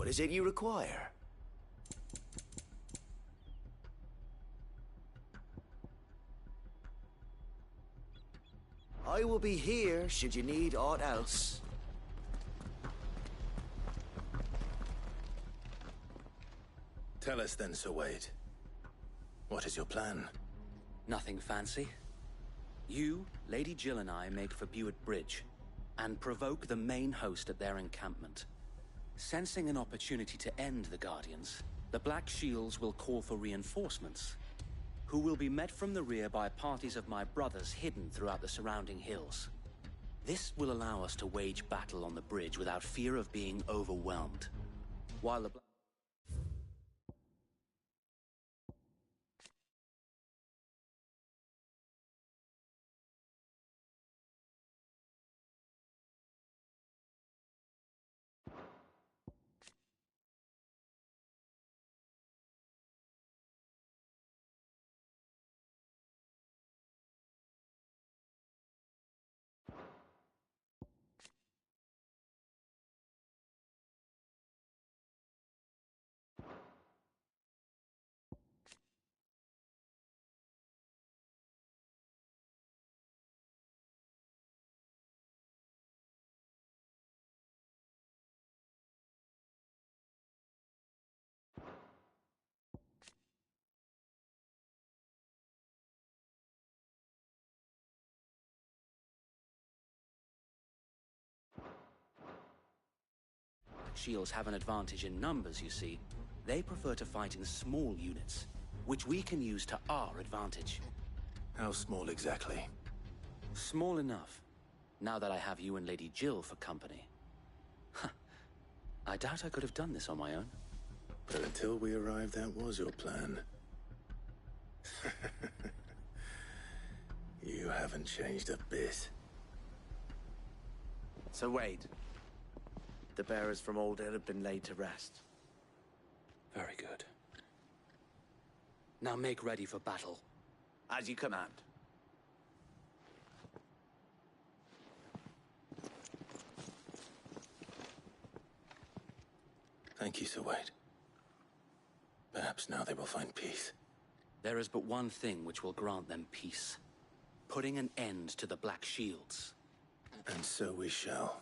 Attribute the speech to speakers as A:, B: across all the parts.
A: What is it you require? I will be here should you need aught else.
B: Tell us then, Sir Wade. What is your plan?
C: Nothing fancy. You, Lady Jill and I make for Buett Bridge, and provoke the main host at their encampment. Sensing an opportunity to end the Guardians, the Black Shields will call for reinforcements, who will be met from the rear by parties of my brothers hidden throughout the surrounding hills. This will allow us to wage battle on the bridge without fear of being overwhelmed. While the Shields have an advantage in numbers, you see. They prefer to fight in small units, which we can use to our advantage.
B: How small exactly?
C: Small enough, now that I have you and Lady Jill for company. I doubt I could have done this on my own.
B: But until we arrived, that was your plan. You haven't changed a bit.
A: Sir Wade, the bearers from Old Hill have been laid to rest.
C: Very good. Now make ready for battle.
A: As you command.
B: Thank you, Sir Wade. Perhaps now they will find peace.
C: There is but one thing which will grant them peace. Putting an end to the Black Shields.
B: And so we shall.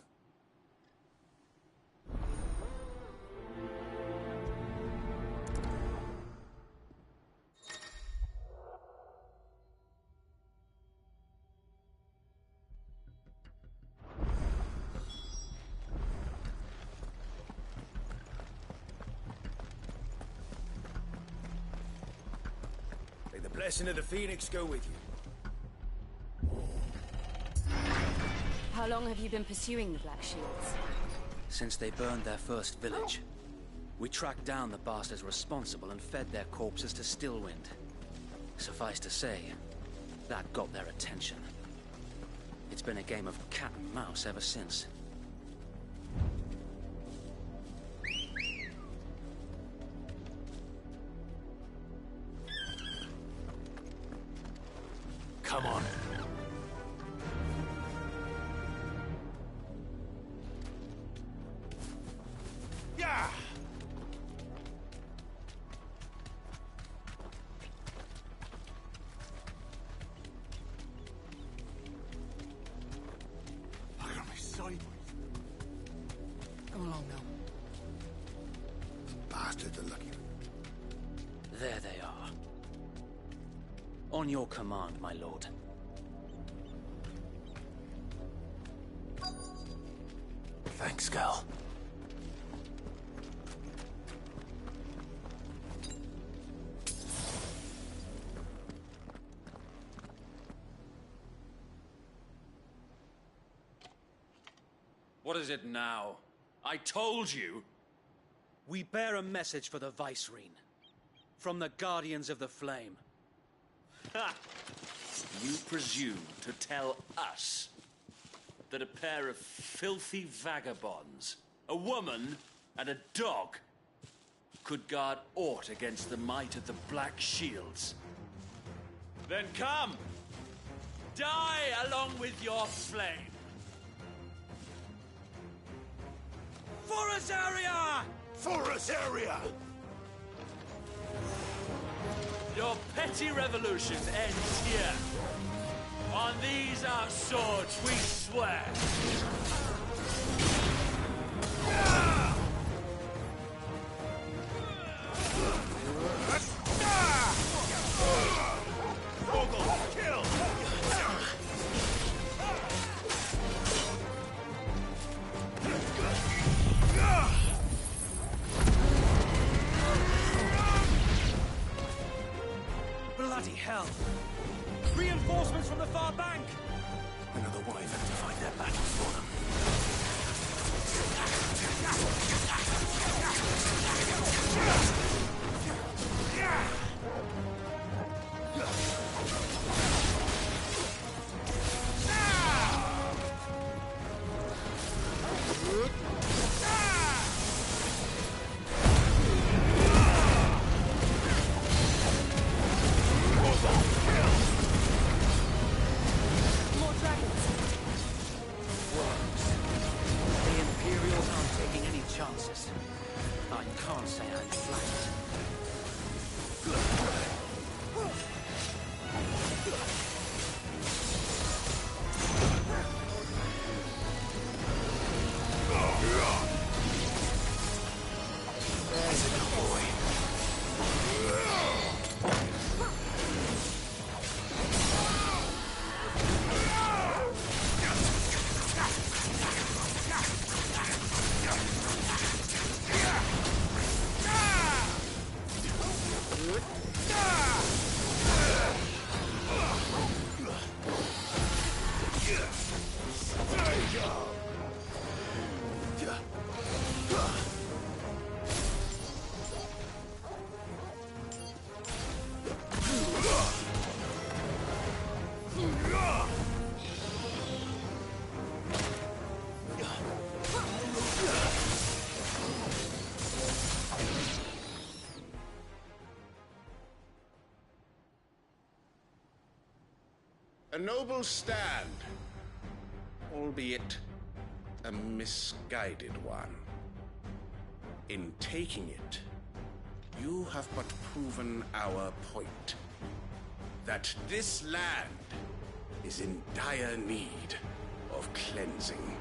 A: May the blessing of the Phoenix go with you.
D: How long have you been pursuing the Black Shields?
C: Since they burned their first village. We tracked down the bastards responsible and fed their corpses to Stillwind. Suffice to say, that got their attention. It's been a game of cat and mouse ever since.
A: Come on. Yeah! Look at me sideways. Come along now. Bastards are lucky.
C: There they are. On your command, my lord.
B: Thanks, Gal.
C: What is it now? I told you! We bear a message for the Vicereine. From the Guardians of the Flame.
E: Ha! You presume to tell us that a pair of filthy vagabonds, a woman and a dog, could guard aught against the might of the Black Shields? Then come! Die along with your flame! For Azaria!
A: forest area!
E: Your petty revolution ends here. On these our swords we swear.
C: Bloody hell! Reinforcements from the far bank!
B: Another wyvern to fight their battles for them.
C: More dragons! Worms. The Imperials aren't taking any chances. I can't say I'm flattered.
F: A noble stand, albeit a misguided one. In taking it, you have but proven our point. That this land is in dire need of cleansing.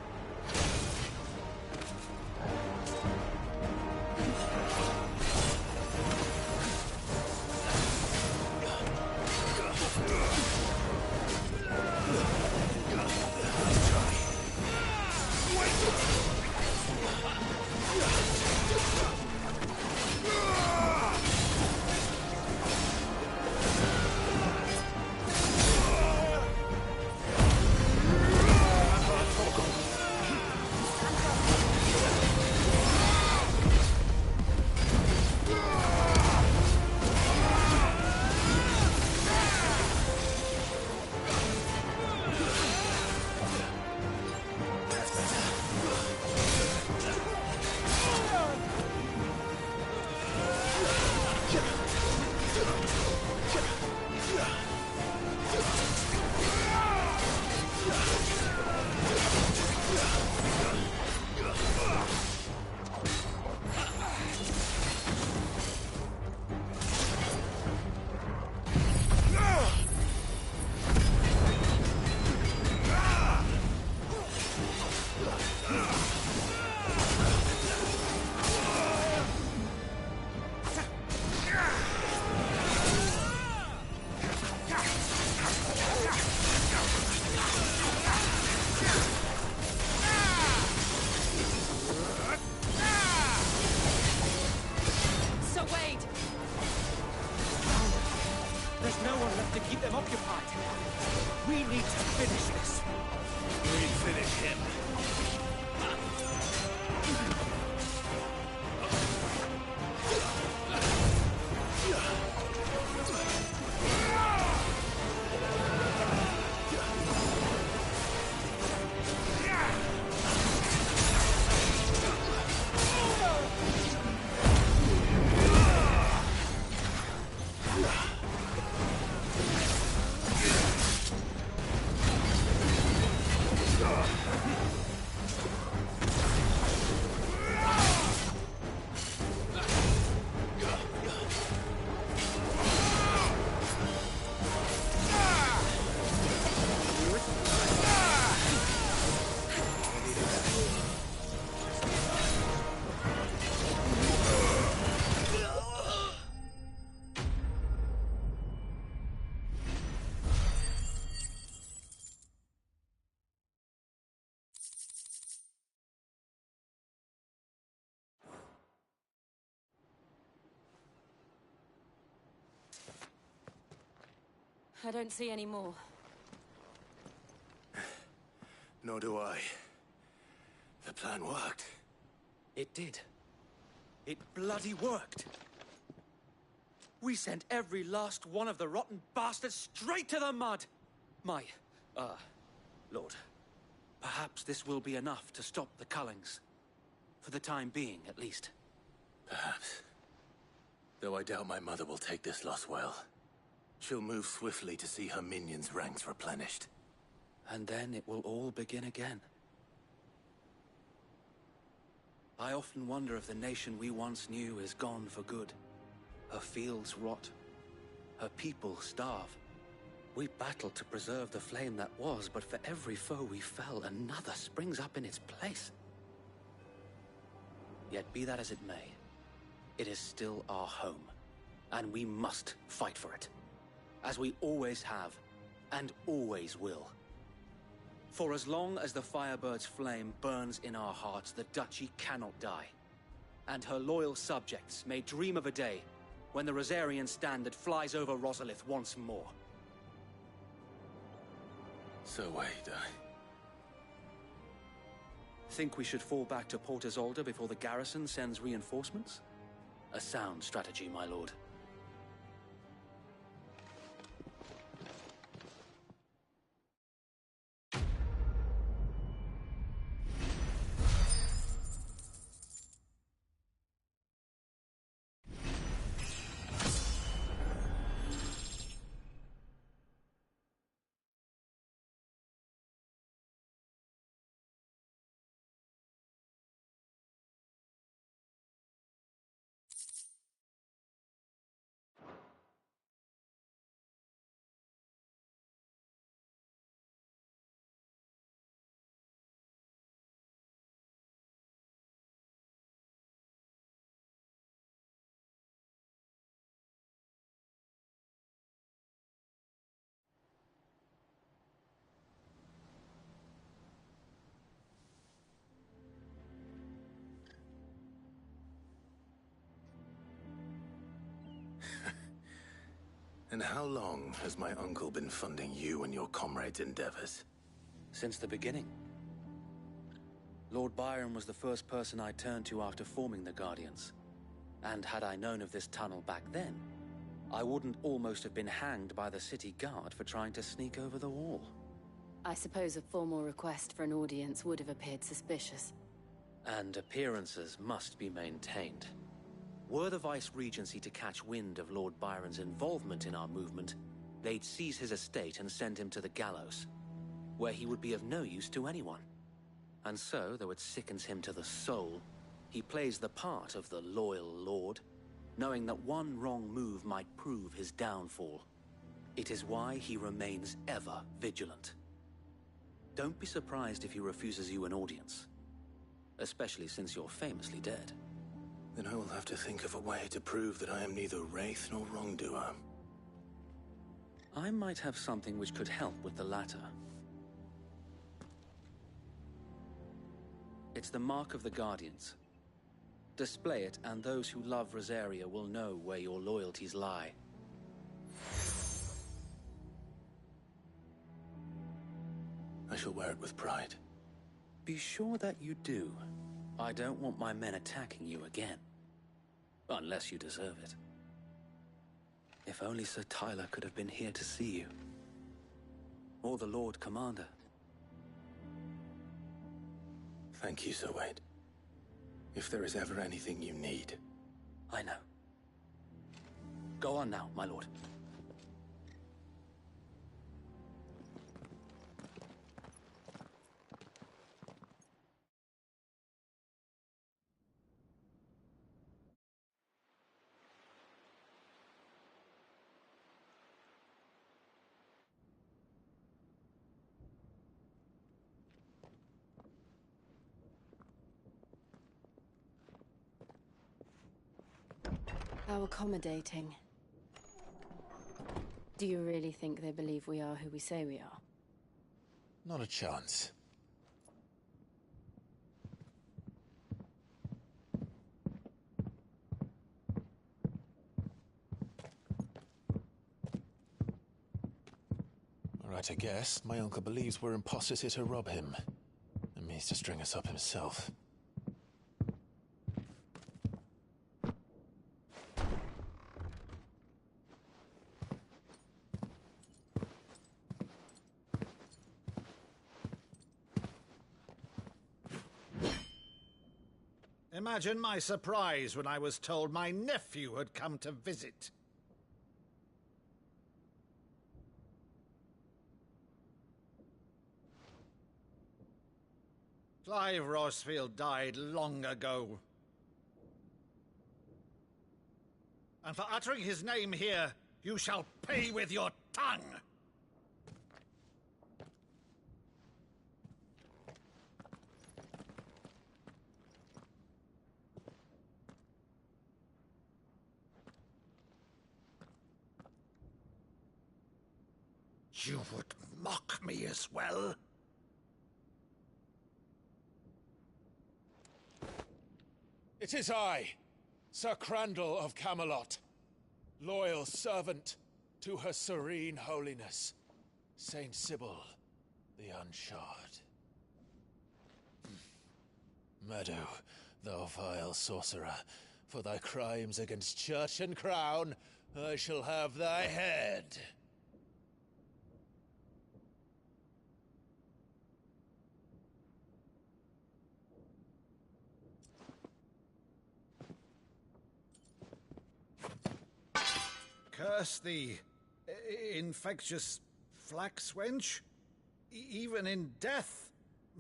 C: to keep them occupied. We need to finish this.
A: We finish him.
D: I don't see any more.
B: Nor do I. The plan worked.
C: It did. It bloody worked. We sent every last one of the rotten bastards straight to the mud! My, Lord, perhaps this will be enough to stop the Cullings. For the time being, at least.
B: Perhaps. Though I doubt my mother will take this loss well. She'll move swiftly to see her minions' ranks replenished.
C: And then it will all begin again. I often wonder if the nation we once knew is gone for good. Her fields rot. Her people starve. We battled to preserve the flame that was, but for every foe we fell, another springs up in its place. Yet be that as it may, it is still our home, and we must fight for it. As we always have, and always will. For as long as the Firebird's flame burns in our hearts, the Duchy cannot die. And her loyal subjects may dream of a day when the Rosarian standard flies over Rosalith once more.
B: So wait,
C: Think we should fall back to Port Isolde before the garrison sends reinforcements? A sound strategy, my lord.
B: And how long has my uncle been funding you and your comrades' endeavors?
C: Since the beginning. Lord Byron was the first person I turned to after forming the Guardians. And had I known of this tunnel back then, I wouldn't almost have been hanged by the city guard for trying to sneak over the wall.
D: I suppose a formal request for an audience would have appeared suspicious.
C: And appearances must be maintained. Were the Vice-Regency to catch wind of Lord Byron's involvement in our movement, they'd seize his estate and send him to the gallows, where he would be of no use to anyone. And so, though it sickens him to the soul, he plays the part of the loyal lord, knowing that one wrong move might prove his downfall. It is why he remains ever vigilant. Don't be surprised if he refuses you an audience, especially since you're famously dead.
B: Then I will have to think of a way to prove that I am neither wraith nor wrongdoer.
C: I might have something which could help with the latter. It's the mark of the Guardians. Display it, and those who love Rosaria will know where your loyalties lie.
B: I shall wear it with pride.
C: Be sure that you do. I don't want my men attacking you again. Unless you deserve it. If only Sir Tyler could have been here to see you. Or the Lord Commander.
B: Thank you, Sir Wade. If there is ever anything you need.
C: I know. Go on now, my lord.
D: How accommodating. Do you really think they believe we are who we say we are?
G: Not a chance. right to guess, my uncle believes we're imposters here to rob him, and means to string us up himself.
H: Imagine my surprise when I was told my nephew had come to visit. Clive Rosfield died long ago. And for uttering his name here, you shall pay with your tongue! You would mock me as well?
G: It is I, Sir Crandall of Camelot, loyal servant to Her Serene Holiness, Saint Sybil the Unshod. Meadow, thou vile sorcerer, for thy crimes against church and crown, I shall have thy head.
H: Curse thee, infectious flax wench. Even in death,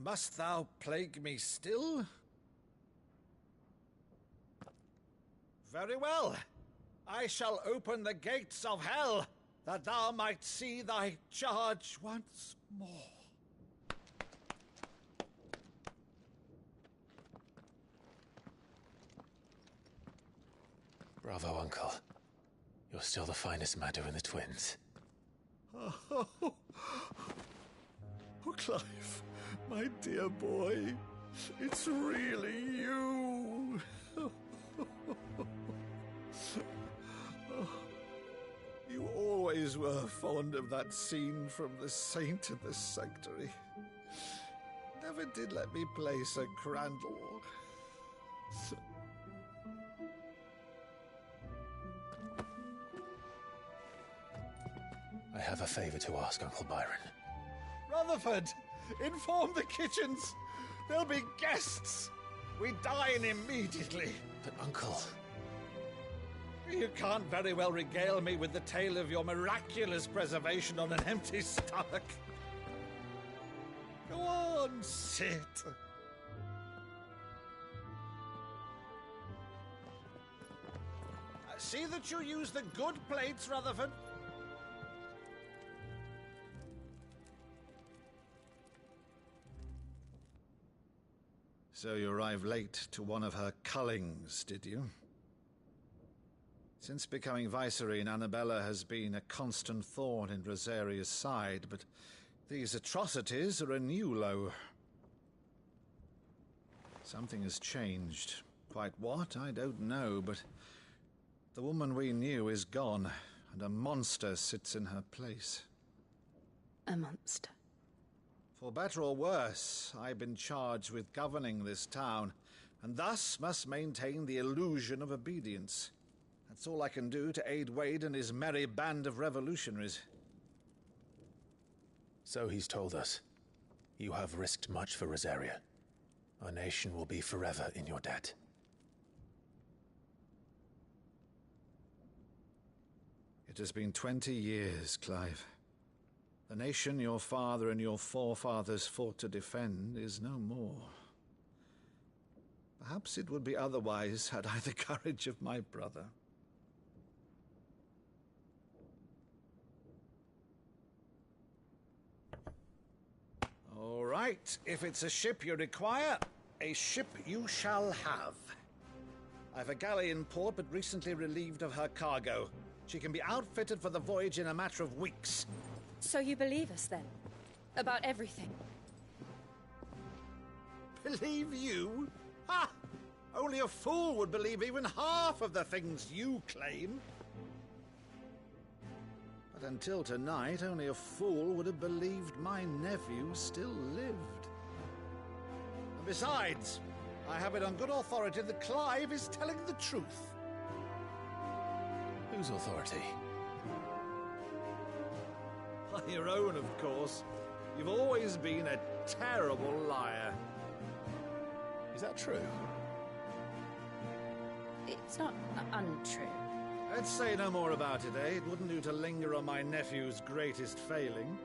H: must thou plague me still? Very well. I shall open the gates of hell, that thou might see thy charge once more.
G: Bravo, Uncle. You're still the finest Meadow in the twins.
H: Oh, Clive, my dear boy, it's really you. You always were fond of that scene from The Saint in the Sanctuary. Never did let me play Sir Crandall.
G: I have a favor to ask, Uncle Byron.
H: Rutherford, inform the kitchens. There'll be guests. We dine immediately.
G: But, Uncle...
H: You can't very well regale me with the tale of your miraculous preservation on an empty stomach. Go on, sit. See that you use the good plates, Rutherford. So you arrived late to one of her cullings, did you? Since becoming Vicereine, Annabella has been a constant thorn in Rosaria's side, but these atrocities are a new low. Something has changed. Quite what, I don't know, but the woman we knew is gone, and a monster sits in her place.
D: A monster.
H: For better or worse, I've been charged with governing this town, and thus must maintain the illusion of obedience. That's all I can do to aid Wade and his merry band of revolutionaries.
G: So he's told us. You have risked much for Rosaria. Our nation will be forever in your debt.
H: It has been 20 years, Clive. The nation your father and your forefathers fought to defend is no more. Perhaps it would be otherwise had I the courage of my brother. All right, if it's a ship you require, a ship you shall have. I've a galley in port, but recently relieved of her cargo. She can be outfitted for the voyage in a matter of weeks.
I: So you believe us, then? About everything?
H: Believe you? Ha! Only a fool would believe even half of the things you claim. But But until tonight, only a fool would have believed my nephew still lived. And besides, I have it on good authority that Clive is telling the truth.
G: Whose authority?
H: Your own, of course. You've always been a terrible liar.
G: Is that true?
I: It's not untrue.
H: Let's say no more about it, eh? It wouldn't do to linger on my nephew's greatest failing.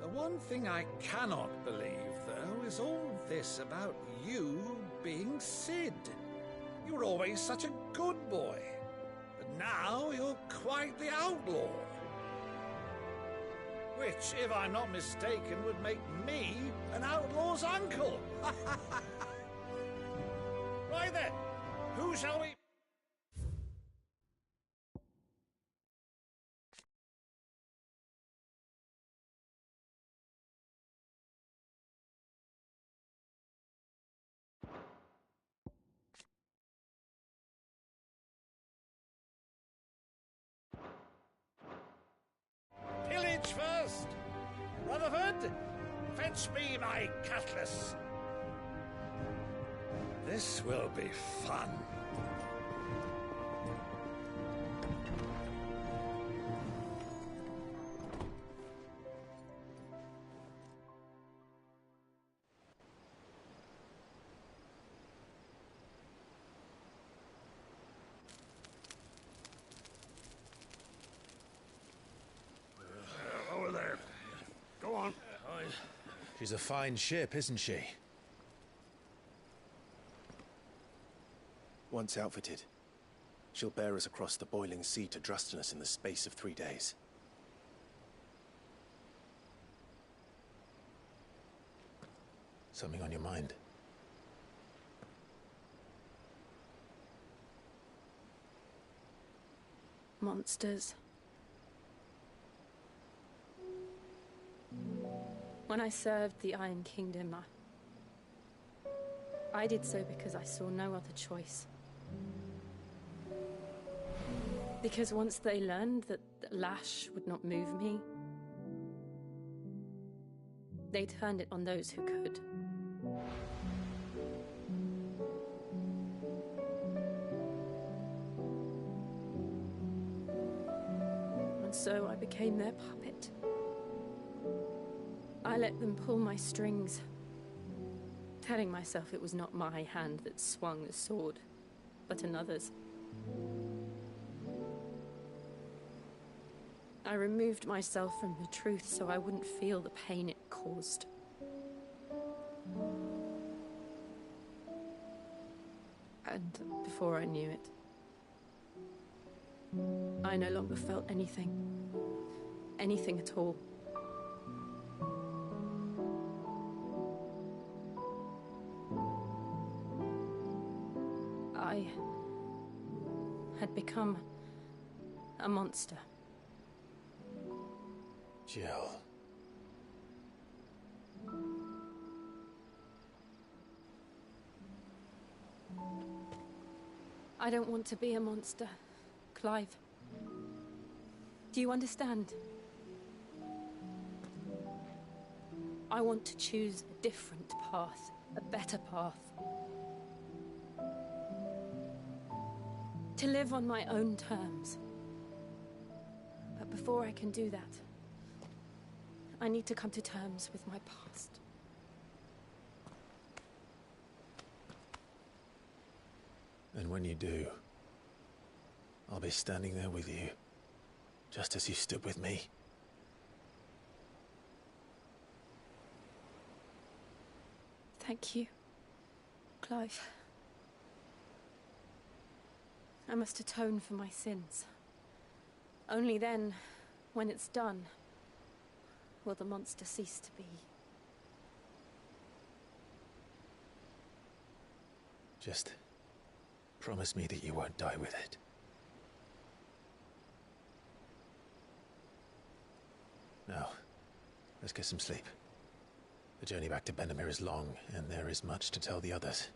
H: The one thing I cannot believe, though, is all this about you being Sid. You were always such a good boy, but now you're quite the outlaw. Which, if I'm not mistaken, would make me an outlaw's uncle. Right then, who shall we... Pillage first! Rutherford, fetch me my cutlass. This will be fun.
J: Over there. Go on.
G: She's a fine ship, isn't she?
K: Once outfitted, she'll bear us across the boiling sea to Drustinus in the space of 3 days.
G: Something on your mind?
I: Monsters. When I served the Iron Kingdom, I did so because I saw no other choice. Because once they learned that the lash would not move me, they turned it on those who could. And so I became their puppet. I let them pull my strings, telling myself it was not my hand that swung the sword, but another's. I removed myself from the truth so I wouldn't feel the pain it caused. And before I knew it, I no longer felt anything. Anything at all. I had become a monster.
G: Jill.
I: I don't want to be a monster, Clive. Do you understand? I want to choose a different path, a better path. To live on my own terms. But before I can do that, I need to come to terms with my past.
G: And when you do, I'll be standing there with you, just as you stood with me.
I: Thank you, Clive. I must atone for my sins. Only then, when it's done, will the monster cease to be.
G: Just promise me that you won't die with it. Now, let's get some sleep. The journey back to Benamir is long, and there is much to tell the others.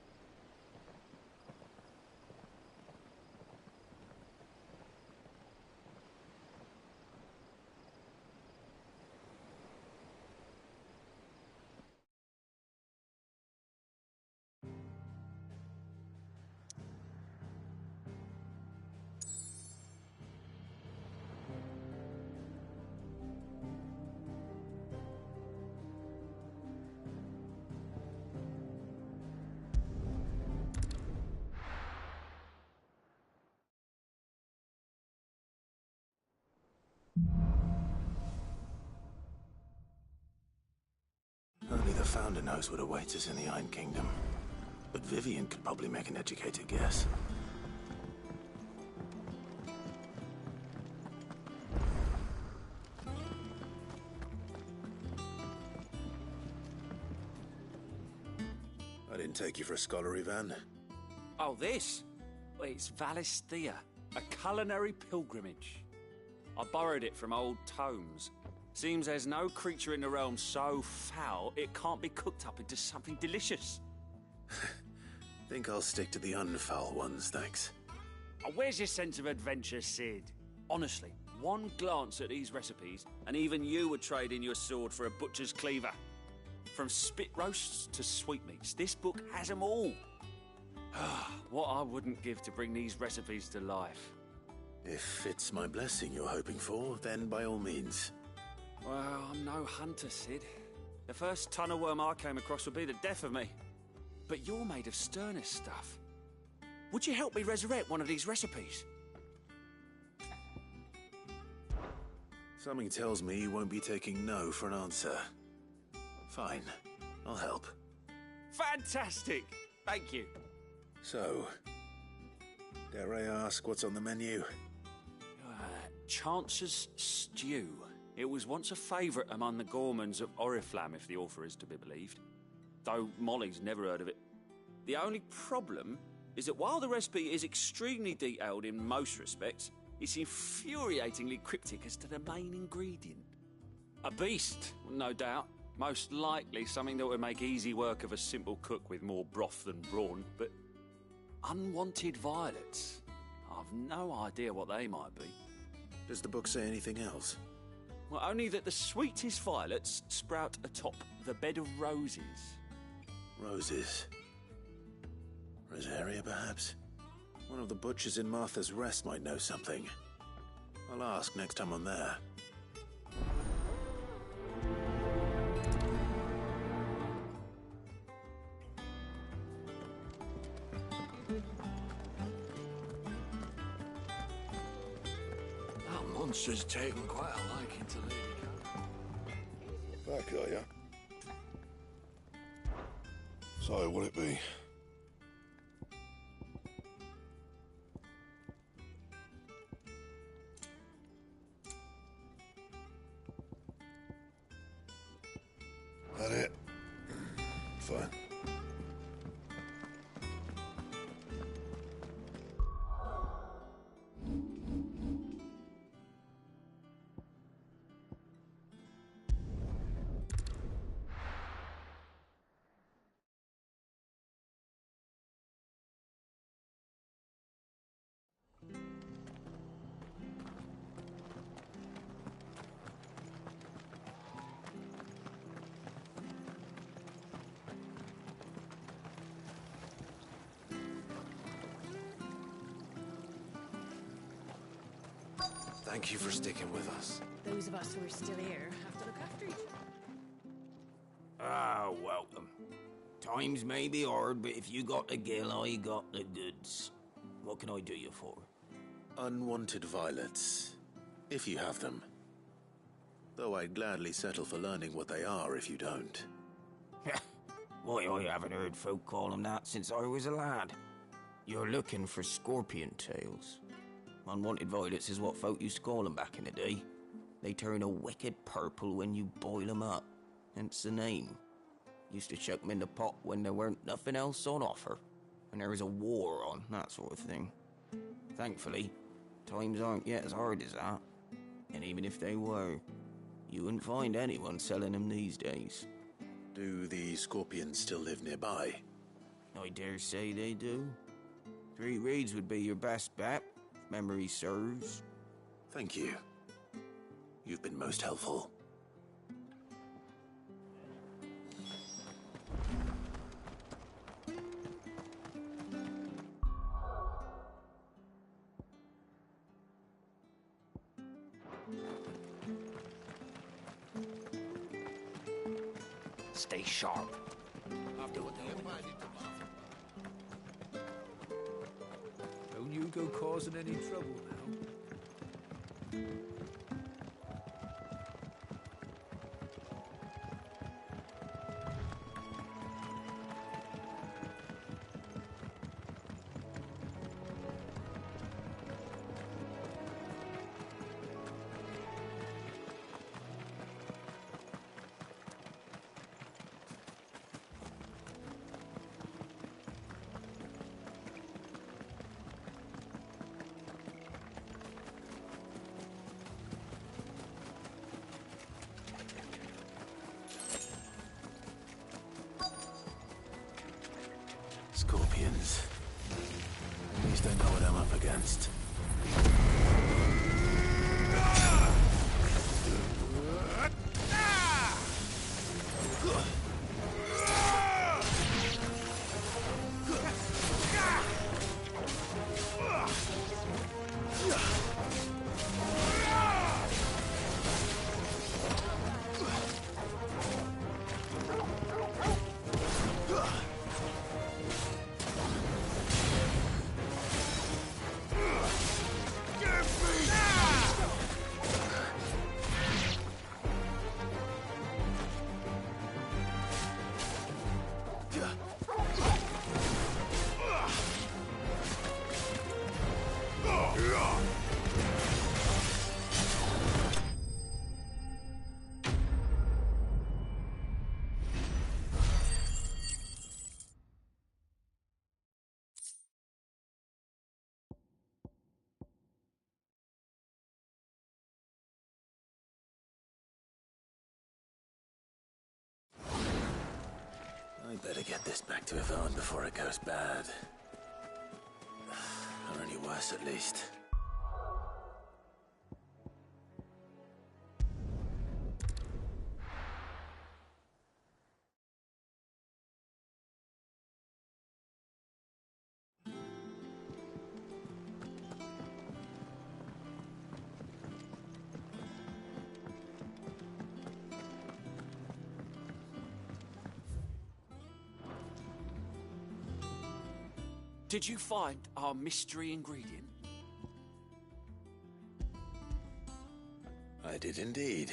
B: Founder knows what awaits us in the Iron Kingdom. But Vivian could probably make an educated guess. I didn't take you for a scholar, Ivan.
E: Oh, this? Well, it's Valisthea, a culinary pilgrimage. I borrowed it from old tomes. Seems there's no creature in the realm so foul it can't be cooked up into something delicious.
B: Think I'll stick to the unfoul ones, thanks.
E: Oh, where's your sense of adventure, Sid? Honestly, one glance at these recipes, and even you would trade in your sword for a butcher's cleaver. From spit roasts to sweetmeats, this book has them all. What I wouldn't give to bring these recipes to life.
B: If it's my blessing you're hoping for, then by all means.
E: Well, I'm no hunter, Sid. The first ton of worm I came across would be the death of me. But you're made of sterner stuff. Would you help me resurrect one of these recipes?
B: Something tells me you won't be taking no for an answer. Fine, I'll help.
E: Fantastic! Thank you.
B: So, dare I ask what's on the menu?
E: Chance's Stew. It was once a favourite among the gourmands of Oriflamme, if the author is to be believed. Though Molly's never heard of it. The only problem is that while the recipe is extremely detailed in most respects, it's infuriatingly cryptic as to the main ingredient. A beast, no doubt. Most likely something that would make easy work of a simple cook with more broth than brawn, but unwanted violets. I've no idea what they might be.
B: Does the book say anything else?
E: Well, only that the sweetest violets sprout atop the bed of roses.
B: Roses. Rosaria, perhaps? One of the butchers in Martha's Rest might know something. I'll ask next time I'm there.
J: That monster's taken quite a liking to Lady
L: Back, are ya? So, will it be? That it? Fine.
M: Thank you for sticking with us.
I: Those of us who are still here have to look after each other.
N: Ah, welcome. Times may be hard, but if you got the gill, I got the goods. What can I do you for?
B: Unwanted violets, if you have them. Though I'd gladly settle for learning what they are if you don't.
N: Why, I haven't heard folk call them that since I was a lad. You're looking for scorpion tails. Unwanted violets is what folk used to call them back in the day. They turn a wicked purple when you boil them up, hence the name. Used to chuck them in the pot when there weren't nothing else on offer, and there was a war on, that sort of thing. Thankfully, times aren't yet as hard as that, and even if they were, you wouldn't find anyone selling them these days.
B: Do the scorpions still live nearby?
N: I dare say they do. 3 Reeds would be your best bet. Memory serves.
B: Thank you. You've been most helpful.
E: Stay sharp.
J: Don't you go causing any trouble now.
B: We better get this back to Yvonne before it goes bad. Or any worse, at least.
E: Did you find our mystery ingredient?
B: I did indeed.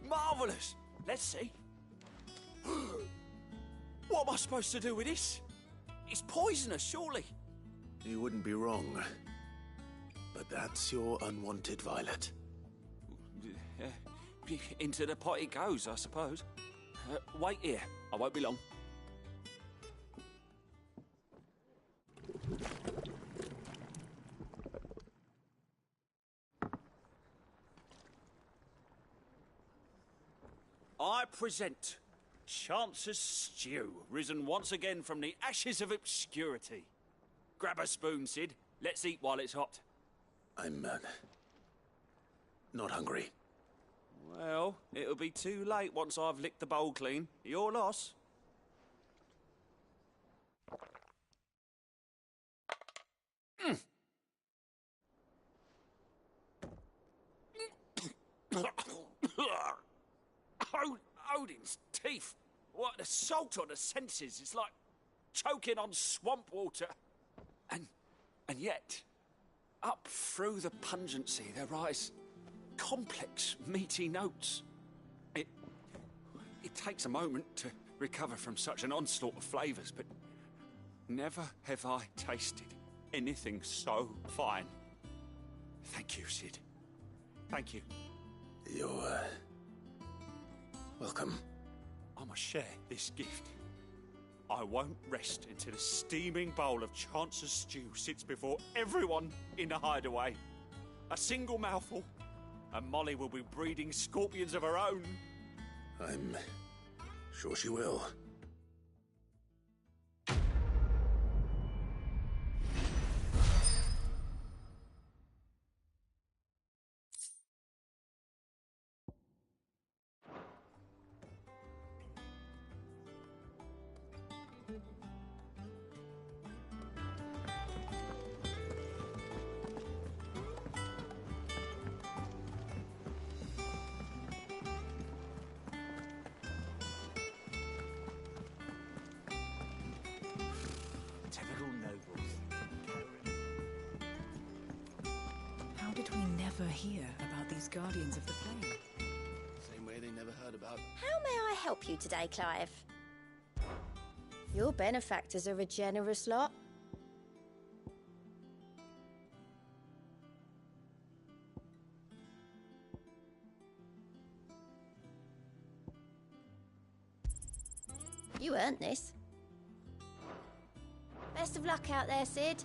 E: Marvellous! Let's see. What am I supposed to do with this? It's poisonous, surely.
B: You wouldn't be wrong. But that's your unwanted violet.
E: Into the pot it goes, I suppose. Wait here. I won't be long. I present Chance's stew, risen once again from the ashes of obscurity. Grab a spoon, Sid. Let's eat while it's hot.
B: I'm, not hungry.
E: Well, it'll be too late once I've licked the bowl clean. Your loss. Odin's teeth. What an assault on the senses. It's like choking on swamp water. And yet, up through the pungency, there rise complex, meaty notes. It takes a moment to recover from such an onslaught of flavours, but never have I tasted anything so fine. Thank you, Sid. Thank you.
B: You're, welcome.
E: I must share this gift. I won't rest until a steaming bowl of Chance's stew sits before everyone in the hideaway. A single mouthful, and Molly will be breeding scorpions of her own.
B: I'm sure she will.
E: Typical nobles.
O: How did we never hear about these Guardians of the Flame?
M: Same way they never heard about...
P: How may I help you today, Clive? Your benefactors are a generous lot. You earned this. Best of luck out there, Sid.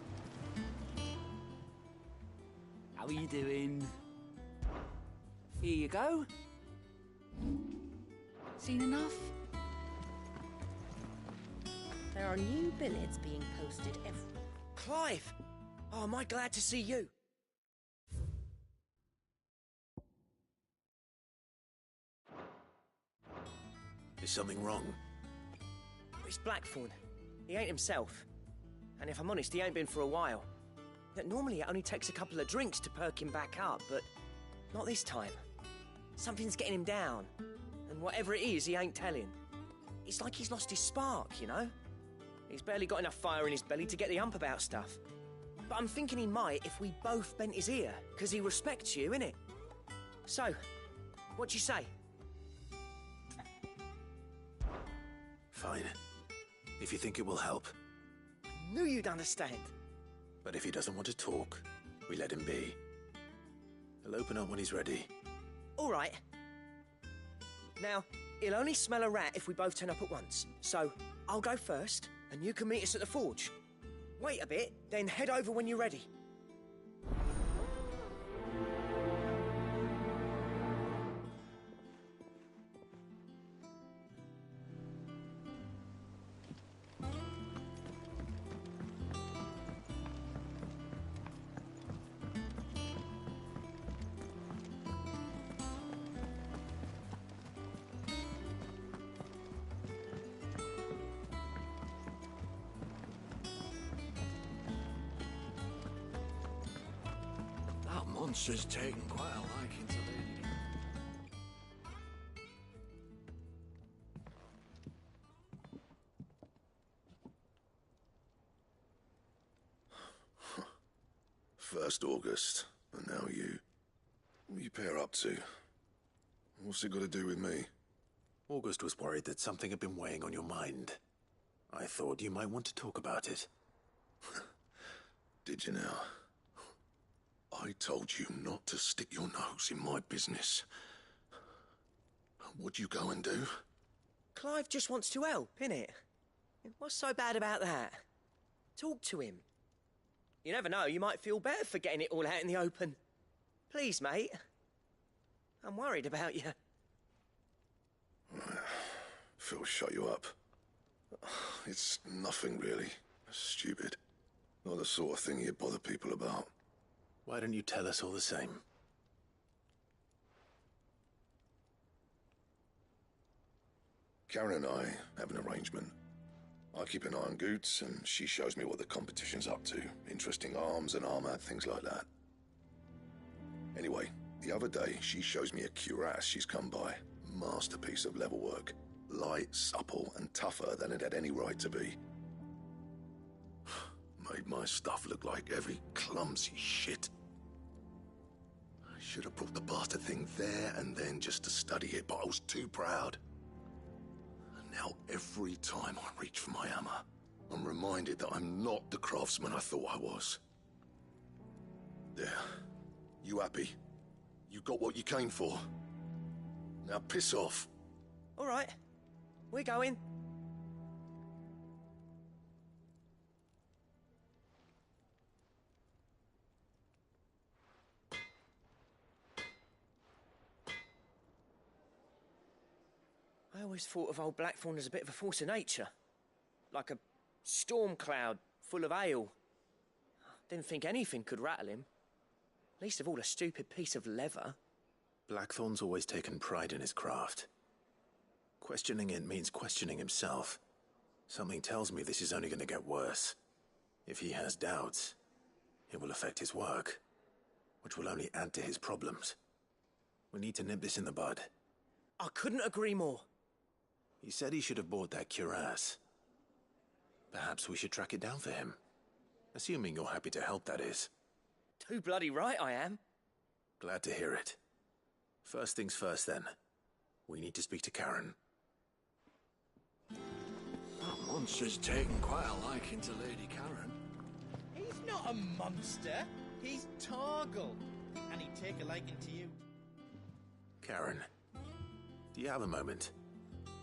E: How are you doing? Here you go.
O: Seen enough?
Q: There are new billets being posted every...
R: Clive! Oh, am I glad to see you.
B: Is something wrong?
R: It's Blackthorn. He ain't himself. And if I'm honest, he ain't been for a while. Normally it only takes a couple of drinks to perk him back up, but not this time. Something's getting him down. And whatever it is, he ain't telling. It's like he's lost his spark, you know? He's barely got enough fire in his belly to get the hump about stuff. But I'm thinking he might if we both bent his ear, because he respects you, innit? So, what do you say?
B: Fine. If you think it will help.
R: Knew you'd understand.
B: But if he doesn't want to talk, we let him be. He'll open up when he's ready.
R: All right. Now, he'll only smell a rat if we both turn up at once. So, I'll go first, and you can meet us at the forge. Wait a bit, then head over when you're ready.
J: monster's taken quite a liking to Lady.
L: First August, and now you. What are you pair up to? What's it got to do with me?
K: August was worried that something had been weighing on your mind. I thought you might want to talk about it.
L: Did you now? I told you not to stick your nose in my business. What'd you go and do?
R: Clive just wants to help, innit? What's so bad about that? Talk to him. You never know, you might feel better for getting it all out in the open. Please, mate. I'm worried about you.
L: Phil shut you up. It's nothing really. Stupid. Not the sort of thing you bother people about.
K: Why don't you tell us all the same?
L: Karen and I have an arrangement. I keep an eye on Goots, and she shows me what the competition's up to. Interesting arms and armor, things like that. Anyway, the other day, she shows me a cuirass she's come by. Masterpiece of level work. Light, supple, and tougher than it had any right to be. Made my stuff look like heavy, clumsy shit. I should have brought the bastard thing there and then just to study it, but I was too proud. Now, every time I reach for my hammer, I'm reminded that I'm not the craftsman I thought I was. There. You happy? You got what you came for. Now piss off.
R: All right. We're going. I always thought of old Blackthorn as a bit of a force of nature. Like a storm cloud full of hail. Didn't think anything could rattle him. Least of all a stupid piece of leather.
K: Blackthorn's always taken pride in his craft. Questioning it means questioning himself. Something tells me this is only going to get worse. If he has doubts, it will affect his work, which will only add to his problems. We need to nip this in the bud.
R: I couldn't agree more.
K: He said he should have bought that cuirass. Perhaps we should track it down for him. Assuming you're happy to help, that is.
R: Too bloody right I am.
K: Glad to hear it. First things first, then. We need to speak to Karen.
J: That monster's taken quite a liking to Lady Karen.
S: He's not a monster. He's Torgal. And he'd take a liking to you.
K: Karen, do you have a moment?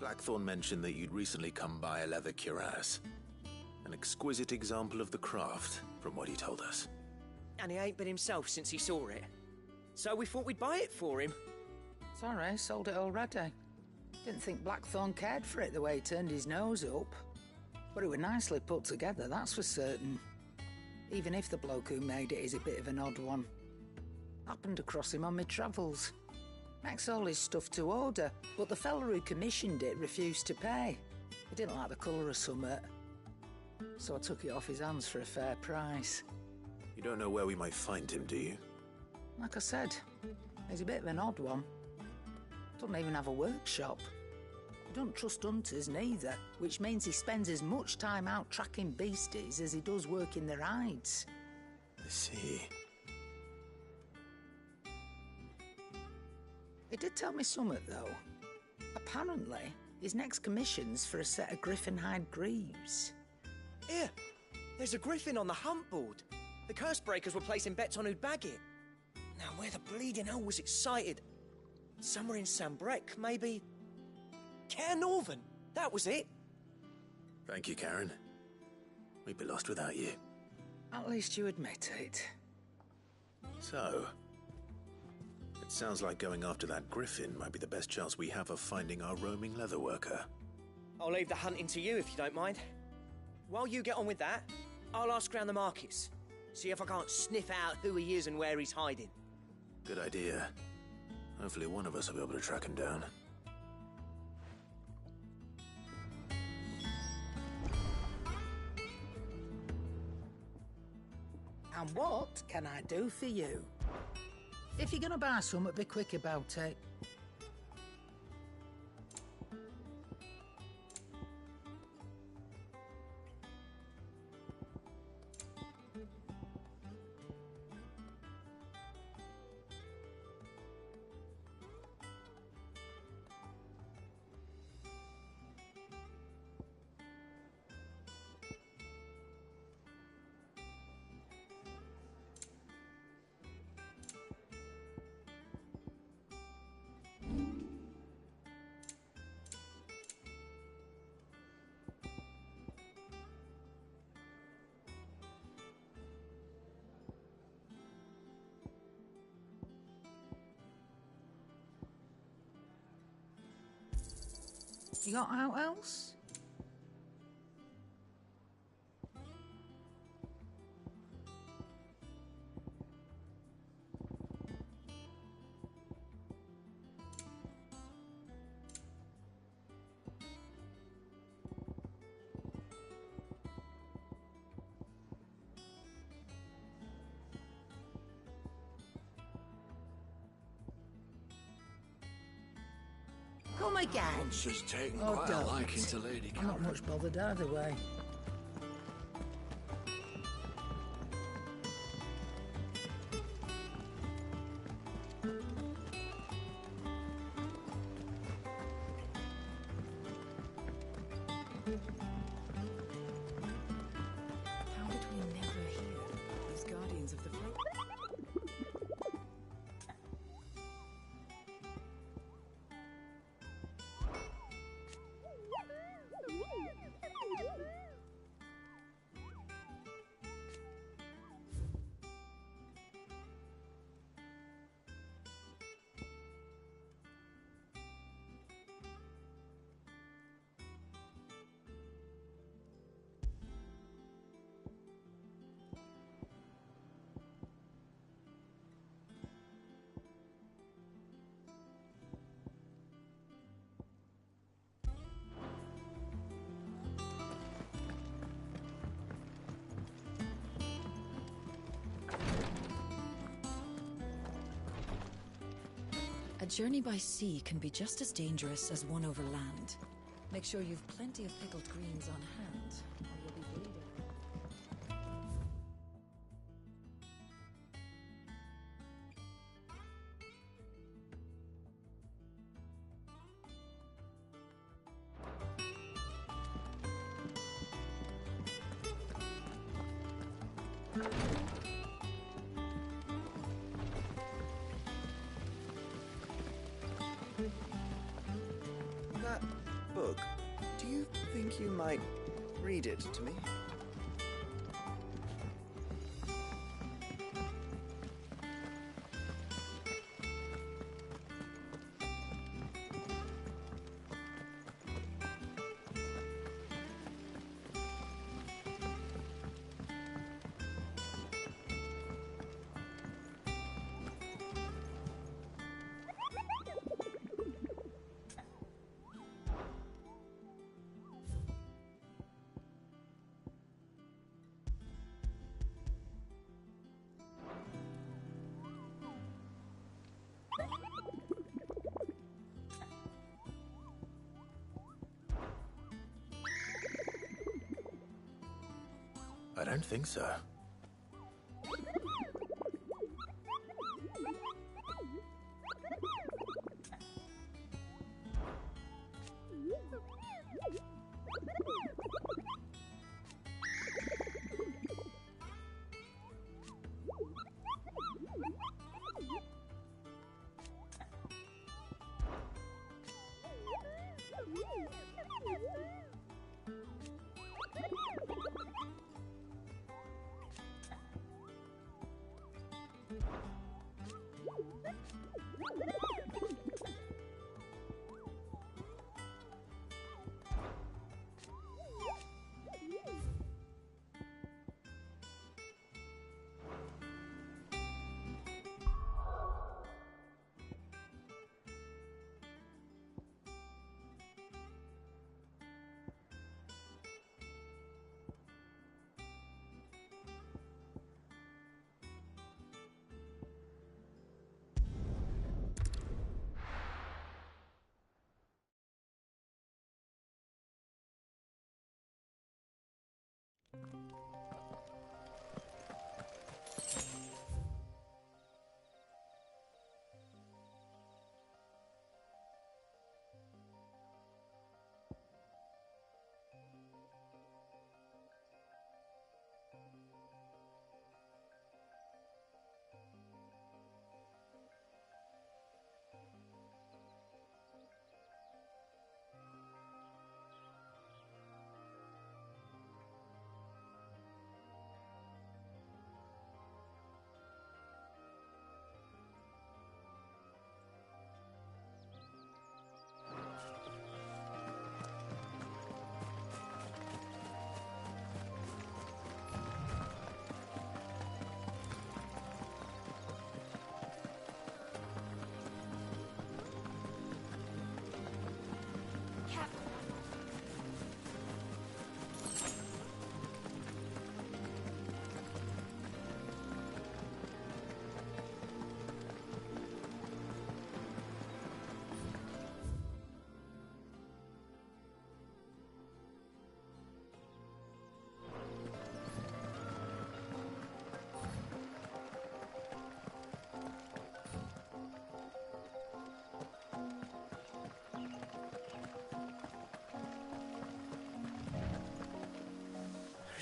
K: Blackthorn mentioned that you'd recently come by a leather cuirass. An exquisite example of the craft, from what he told us.
R: And he ain't been himself since he saw it. So we thought we'd buy it for him.
T: Sorry, sold it already. Didn't think Blackthorn cared for it the way he turned his nose up. But it was nicely put together, that's for certain. Even if the bloke who made it is a bit of an odd one. Happened across him on my travels. Makes all his stuff to order, but the fella who commissioned it refused to pay. He didn't like the colour of summit. So I took it off his hands for a fair price.
K: You don't know where we might find him, do you?
T: Like I said, he's a bit of an odd one. Doesn't even have a workshop. He don't trust hunters neither, which means he spends as much time out tracking beasties as he does working their hides.
K: I see.
T: He did tell me something, though. Apparently, his next commission's for a set of griffin hide greaves.
R: Here, there's a griffin on the hunt board. The curse breakers were placing bets on who'd bag it. Now, where the bleeding hell was it sighted? Somewhere in Sambrec, maybe... Care Northern, that was it.
K: Thank you, Karen. We'd be lost without you.
T: At least you admit it.
K: So, it sounds like going after that griffin might be the best chance we have of finding our roaming leatherworker.
R: I'll leave the hunting to you if you don't mind. While you get on with that, I'll ask around the markets. See if I can't sniff out who he is and where he's hiding.
K: Good idea. Hopefully one of us will be able to track him down.
T: And what can I do for you? If you're gonna buy some, be quick about it. You got out else? Come again.
J: Monster's taken
T: Oh,
J: quite a
T: don't.
J: liking to Lady
T: I'm not
J: Catherine.
T: much bothered either way.
O: How did we never hear these guardians of the faith? A journey by sea can be just as dangerous as one over land. Make sure you've plenty of pickled greens on hand, or you'll be bleeding.
U: That book, do you think you might read it to me?
K: I don't think so.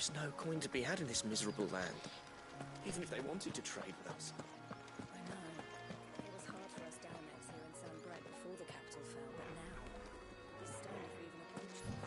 R: There's no coin to be had in this miserable land. Even if they wanted to trade with us.
O: I know. It was hard for us Dalmex here in San Brett before the capital fell, but now we'll be stunned if we even approach them.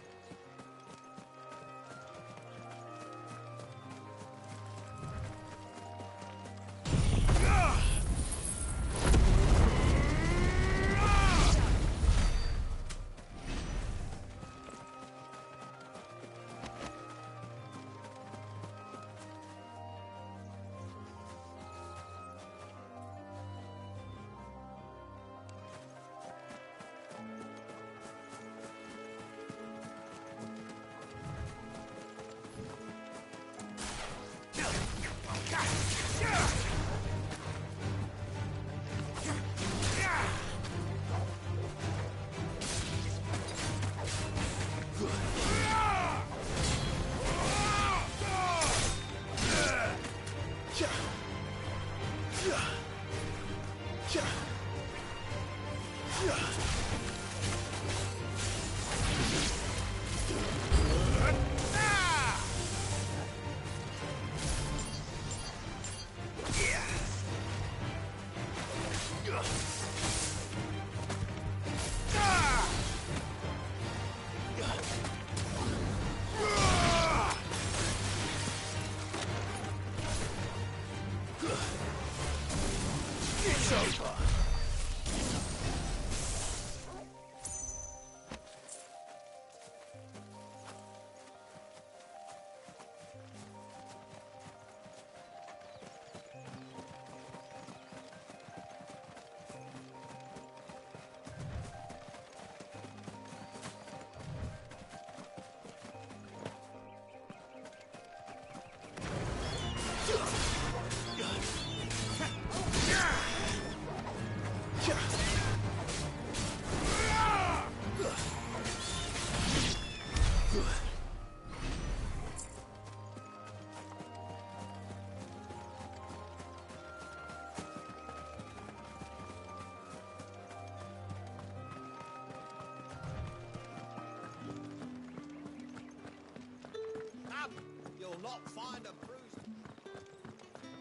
J: You'll not find a bruise.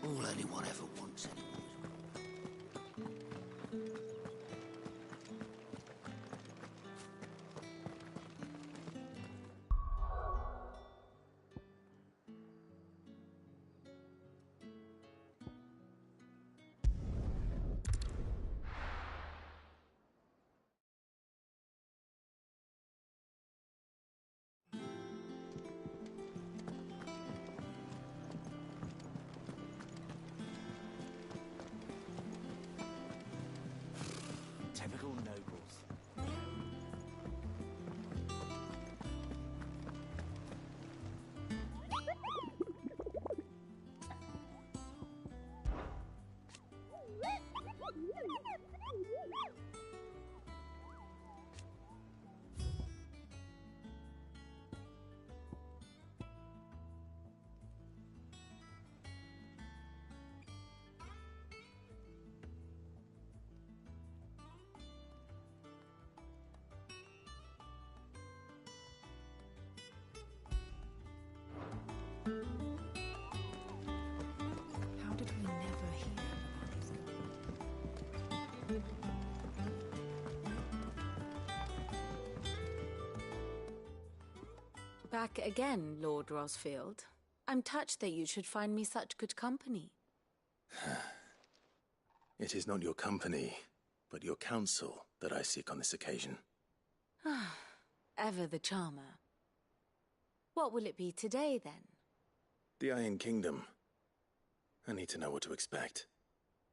N: All anyone ever wants anymore.
R: Typical nobles.
O: How did we never hear about these?
D: Back again, Lord Rosfield. I'm touched that you should find me such good company.
K: It is not your company, but your counsel that I seek on this occasion.
D: Ever the charmer. What will it be today, then?
K: The Iron Kingdom. I need to know what to expect.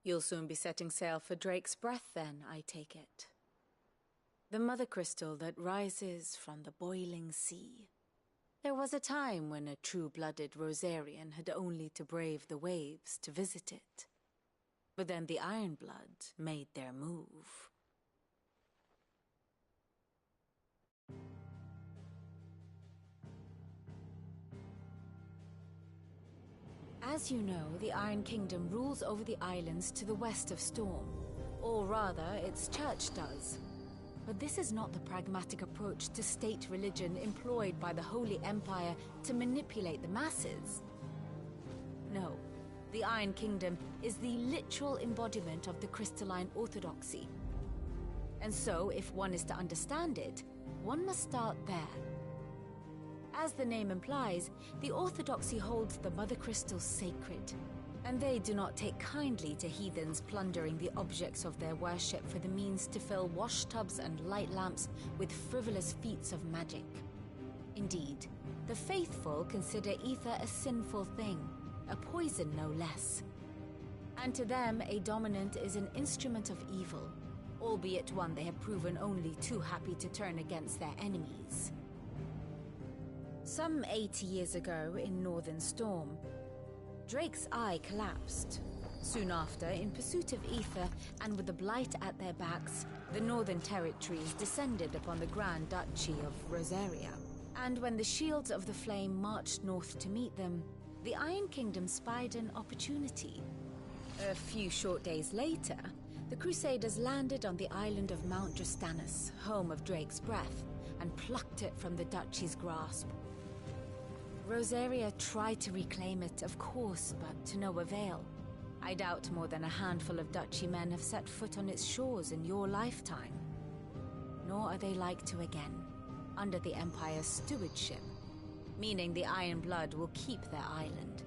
D: You'll soon be setting sail for Drake's Breath, then, I take it. The mother crystal that rises from the boiling sea. There was a time when a true-blooded Rosarian had only to brave the waves to visit it. But then the Ironblood made their move. As you know, the Iron Kingdom rules over the islands to the west of Storm. Or rather, its church does. But this is not the pragmatic approach to state religion employed by the Holy Empire to manipulate the masses. No, the Iron Kingdom is the literal embodiment of the crystalline orthodoxy. And so, if one is to understand it, one must start there. As the name implies, the orthodoxy holds the Mother Crystals sacred, and they do not take kindly to heathens plundering the objects of their worship for the means to fill washtubs and light lamps with frivolous feats of magic. Indeed, the faithful consider ether a sinful thing, a poison no less. And to them, a dominant is an instrument of evil, albeit one they have proven only too happy to turn against their enemies. Some 80 years ago, in Northern Storm, Drake's eye collapsed. Soon after, in pursuit of ether and with the Blight at their backs, the Northern Territories descended upon the Grand Duchy of Rosaria. And when the Shields of the Flame marched north to meet them, the Iron Kingdom spied an opportunity. A few short days later, the Crusaders landed on the island of Mount Drastanus, home of Drake's breath, and plucked it from the Duchy's grasp. Rosaria tried to reclaim it, of course, but to no avail. I doubt more than a handful of Duchy men have set foot on its shores in your lifetime. Nor are they like to again, under the Empire's stewardship, meaning the Iron Blood will keep their island,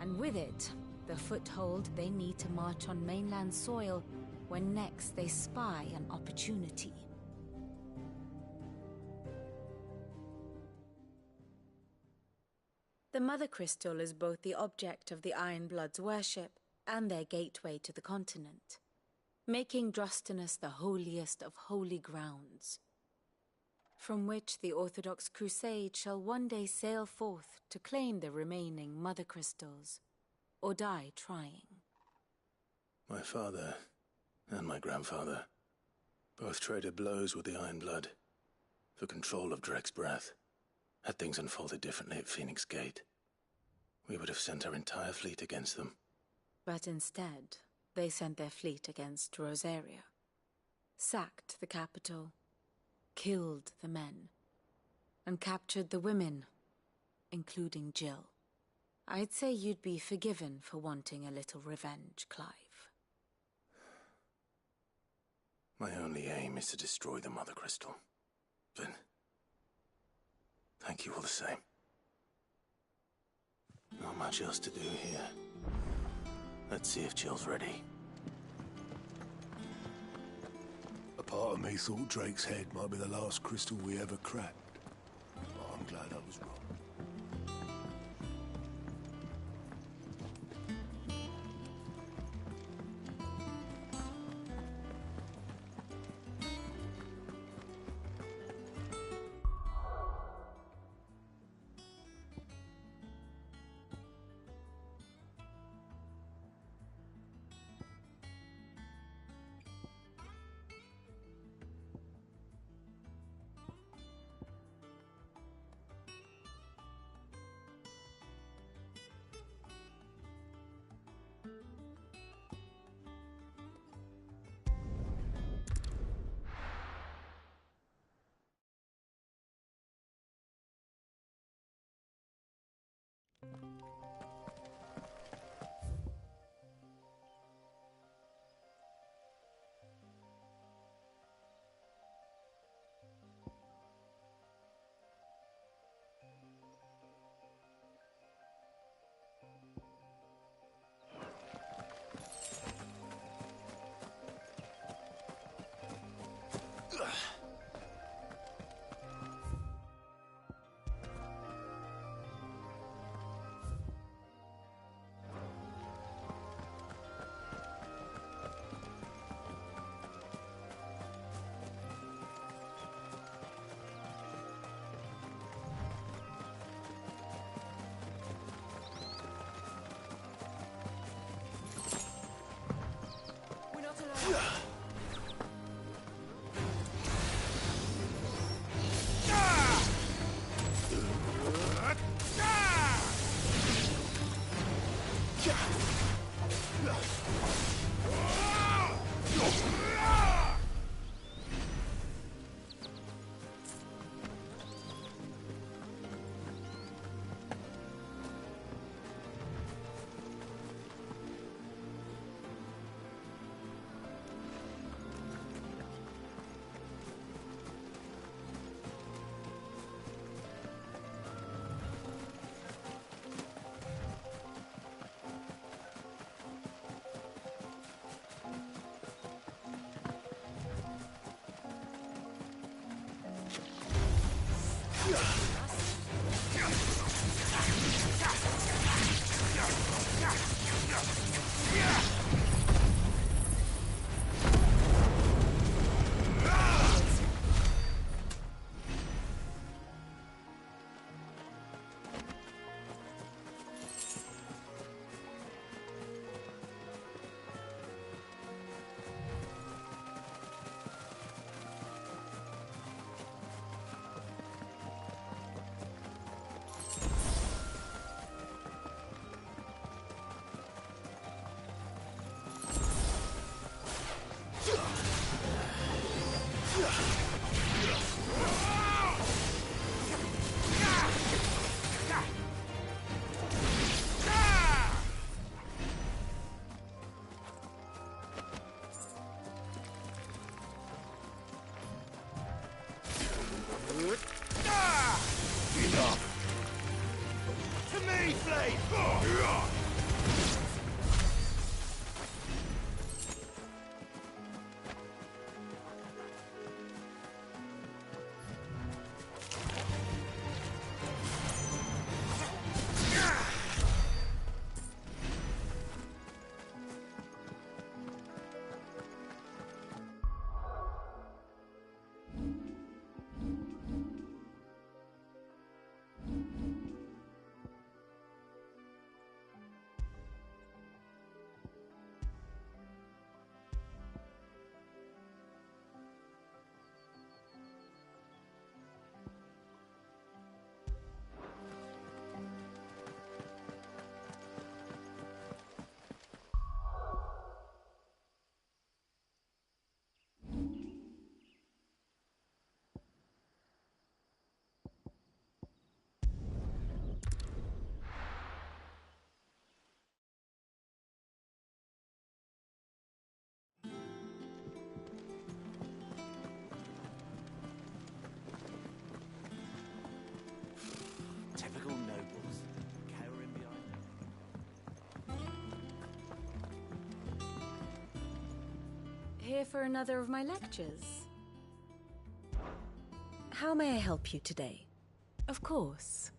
D: and with it, the foothold they need to march on mainland soil when next they spy an opportunity. The Mother Crystal is both the object of the Iron Blood's worship and their gateway to the continent, making Drastanus the holiest of holy grounds, from which the Orthodox Crusade shall one day sail forth to claim the remaining Mother Crystals, or die trying.
K: My father and my grandfather both traded blows with the Iron Blood for control of Drake's breath. Had things unfolded differently at Phoenix Gate, we would have sent our entire fleet against them.
D: But instead, they sent their fleet against Rosaria, sacked the capital, killed the men, and captured the women, including Jill. I'd say you'd be forgiven for wanting a little revenge, Clive.
K: My only aim is to destroy the Mother Crystal. But thank you all the same. Not much else to do here. Let's see if Jill's ready.
L: A part of me thought Drake's head might be the last crystal we ever cracked. But I'm glad I was wrong.
E: Typical nobles, cowering behind them.
D: Here for another of my lectures? How may I help you today? Of course.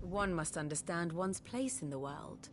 D: One must understand one's place in the world.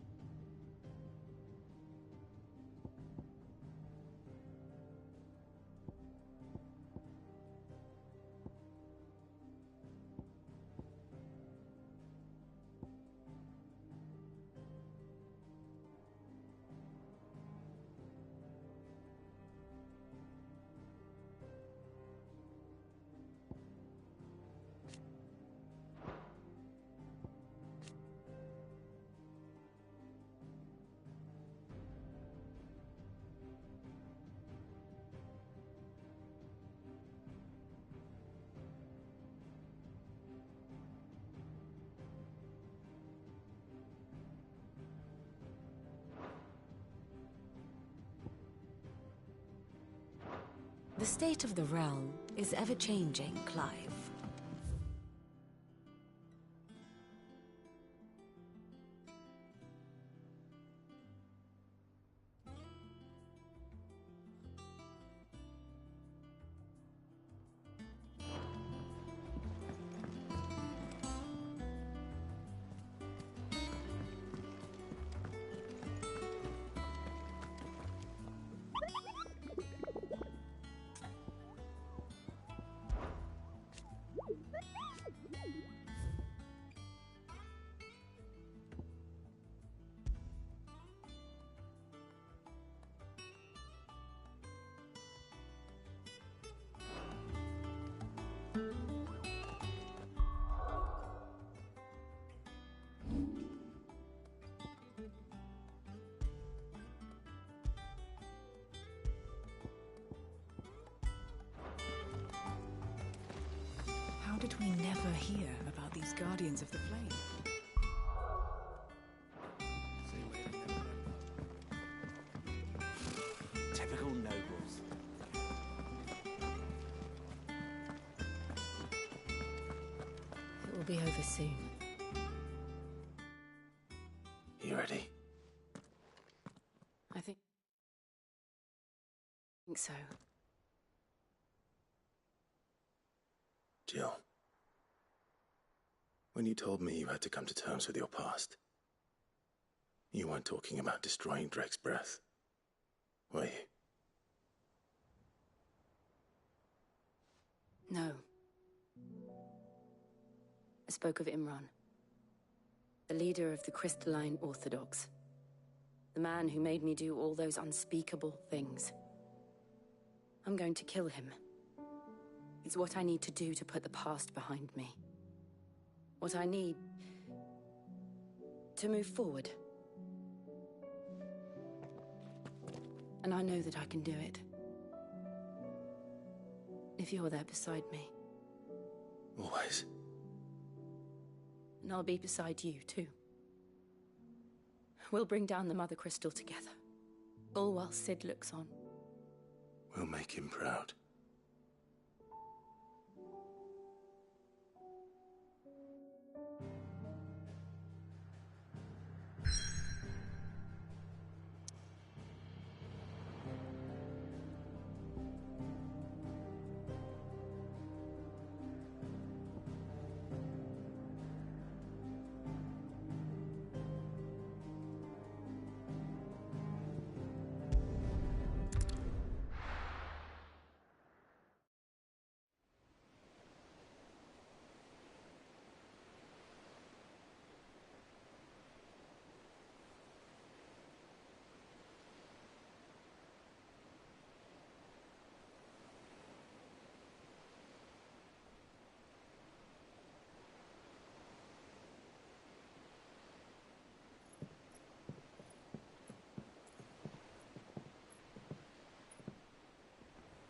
D: The state of the realm is ever-changing, Clive.
O: How did we never hear about these Guardians of the Flame?
C: Typical nobles.
I: It will be over soon.
K: You ready?
I: I think so.
K: Jill. When you told me you had to come to terms with your past, you weren't talking about destroying Drake's breath, were you?
I: No. I spoke of Imran, the leader of the Crystalline Orthodox. The man who made me do all those unspeakable things. I'm going to kill him. It's what I need to do to put the past behind me. What I need to move forward. And I know that I can do it. If you're there beside me.
K: Always.
I: And I'll be beside you, too. We'll bring down the Mother Crystal together. All while Sid looks on.
K: We'll make him proud.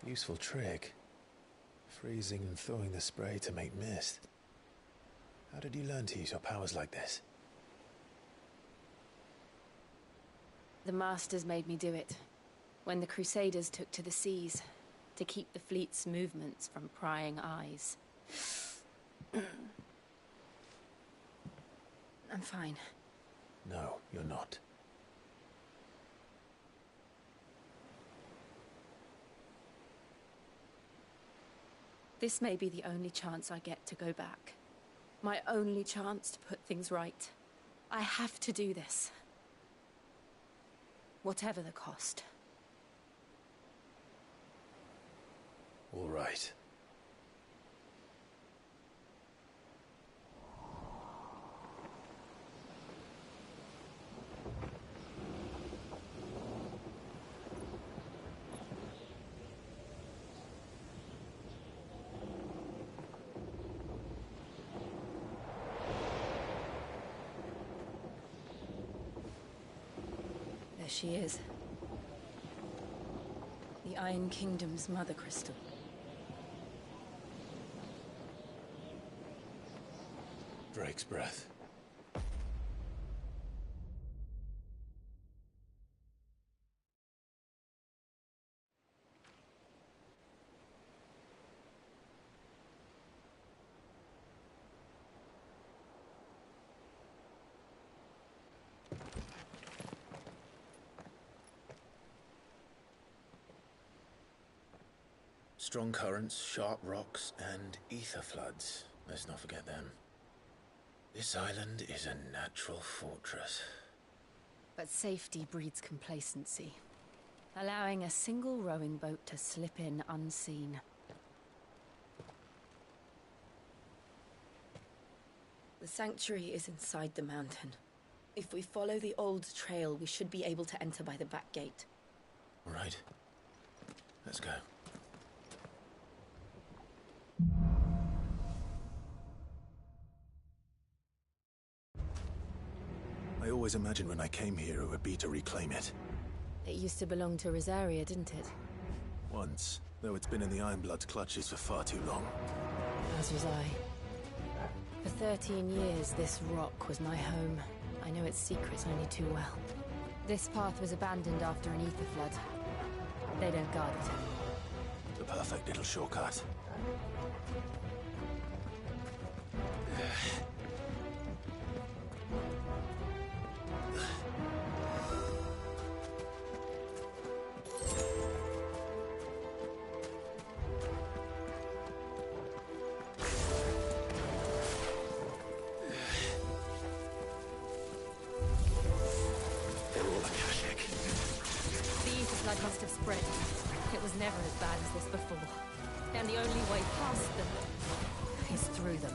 K: Useful trick. Freezing and thawing the spray to make mist. How did you learn to use your powers like this?
I: The Masters made me do it. When the Crusaders took to the seas, to keep the fleet's movements from prying eyes. I'm fine.
K: No, you're not.
I: This may be the only chance I get to go back. My only chance to put things right. I have to do this. Whatever the cost.
K: All right.
I: There she is. The Iron Kingdom's Mother Crystal.
K: Drake's breath. Strong currents, sharp rocks, and ether floods. Let's not forget them. This island is a natural fortress.
I: But safety breeds complacency, allowing a single rowing boat to slip in unseen.
Q: The sanctuary is inside the mountain. If we follow the old trail, we should be able to enter by the back gate.
K: All right. Let's go. I always imagined when I came here it would be to reclaim it.
I: It used to belong to Rosaria, didn't it?
K: Once, though it's been in the Ironblood's clutches for far too long.
I: As was I. For 13 years, this rock was my home. I know its secrets only too well. This path was abandoned after an ether flood. They don't guard it anymore.
K: The perfect little shortcut.
I: Must have spread. It was never as bad as this before. And the only way past them is through them.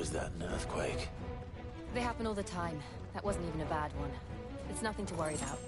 K: Was that an earthquake?
I: They happen all the time. That wasn't even a bad one. It's nothing to worry about.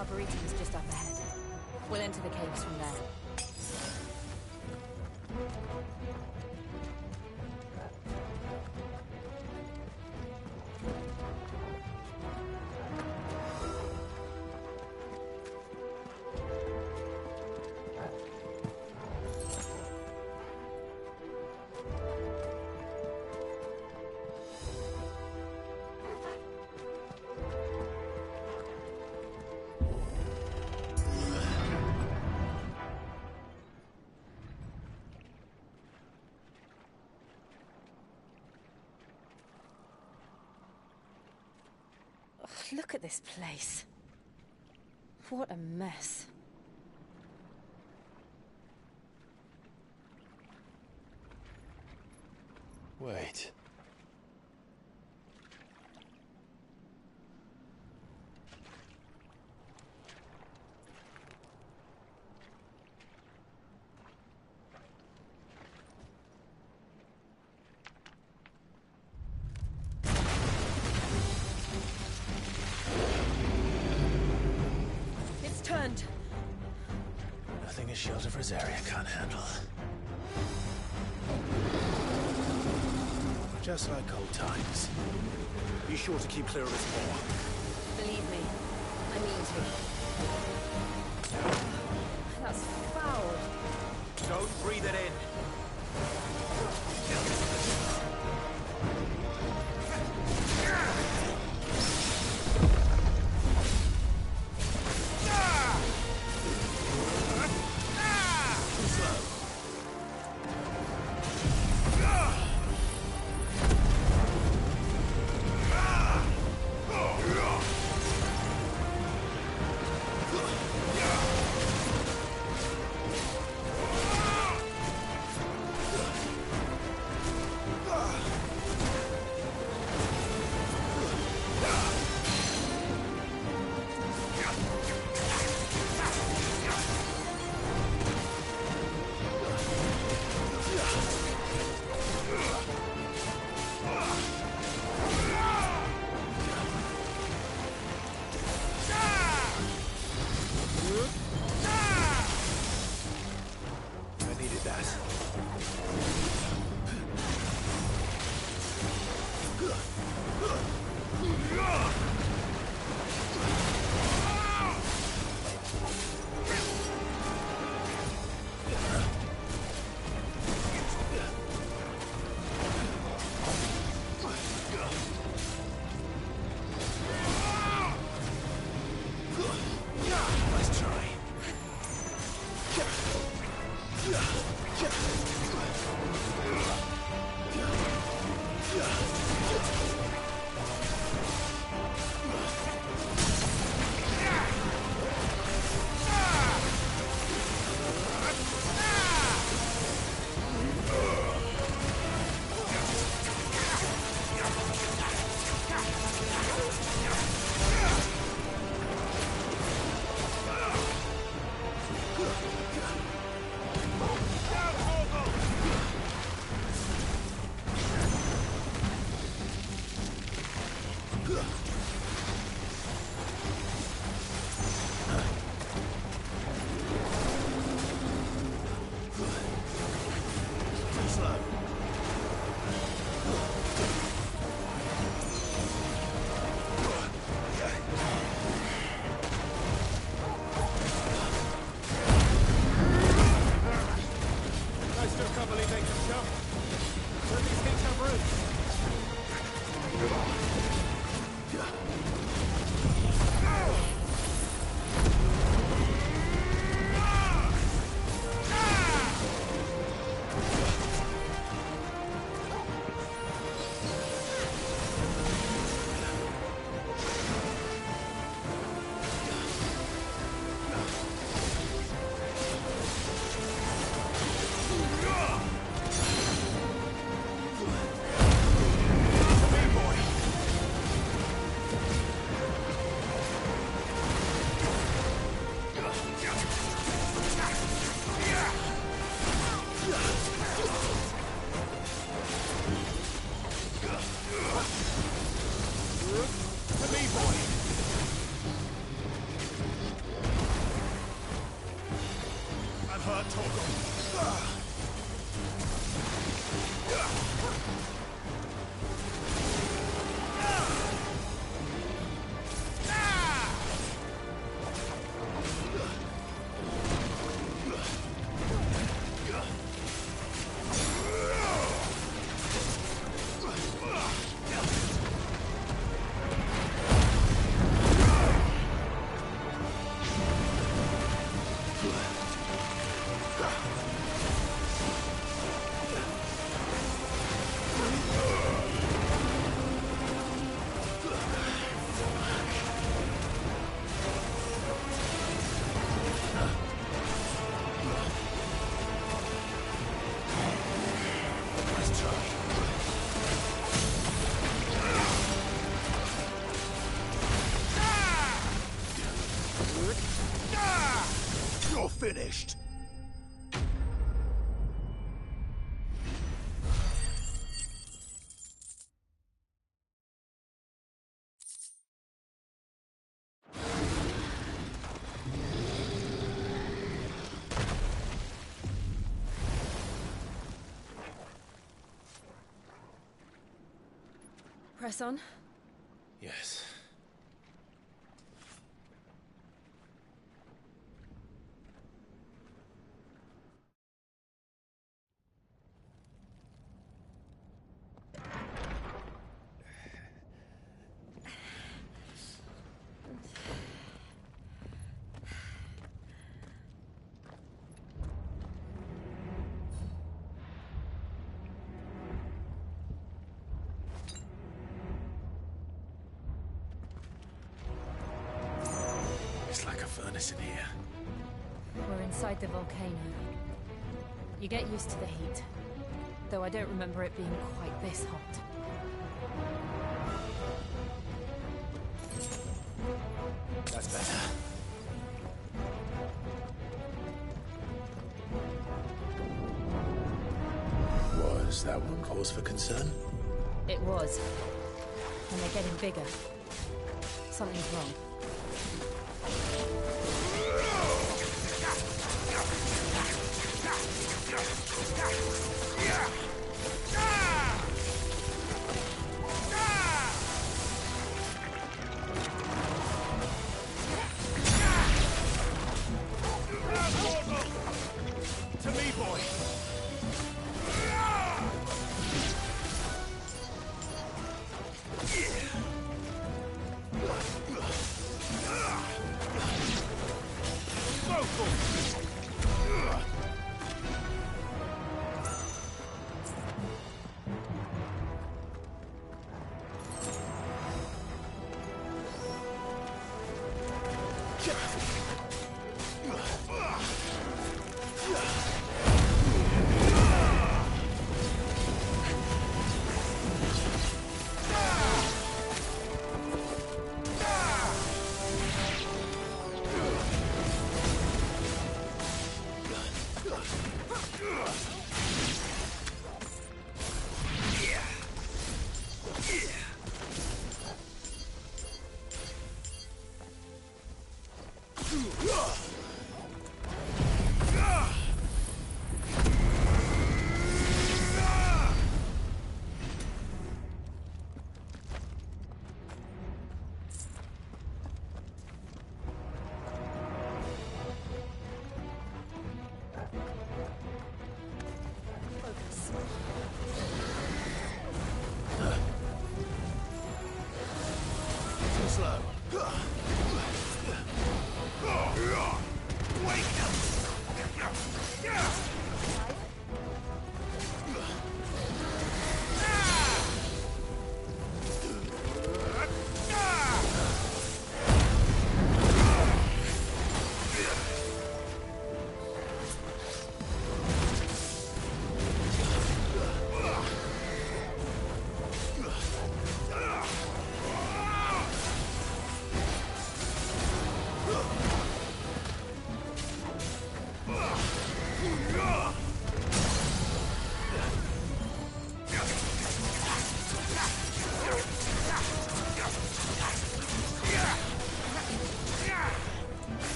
D: Arboretum is just up ahead. We'll enter the caves from there. Look at this place. What a mess.
G: Wait.
D: Turned.
G: Nothing a shield of Rosaria can't handle. Just like old times. Be sure to keep clear of its paw.
D: Believe me, I mean to. That's foul.
B: Don't breathe it in.
L: You're finished.
Q: Press on.
G: Yes.
K: It's like a furnace in here.
D: We're inside the volcano. You get used to the heat. Though I don't remember it being quite this hot.
K: That's better. Was that one cause for concern?
D: It was. And they're getting bigger. Something's wrong.
L: To me, boy.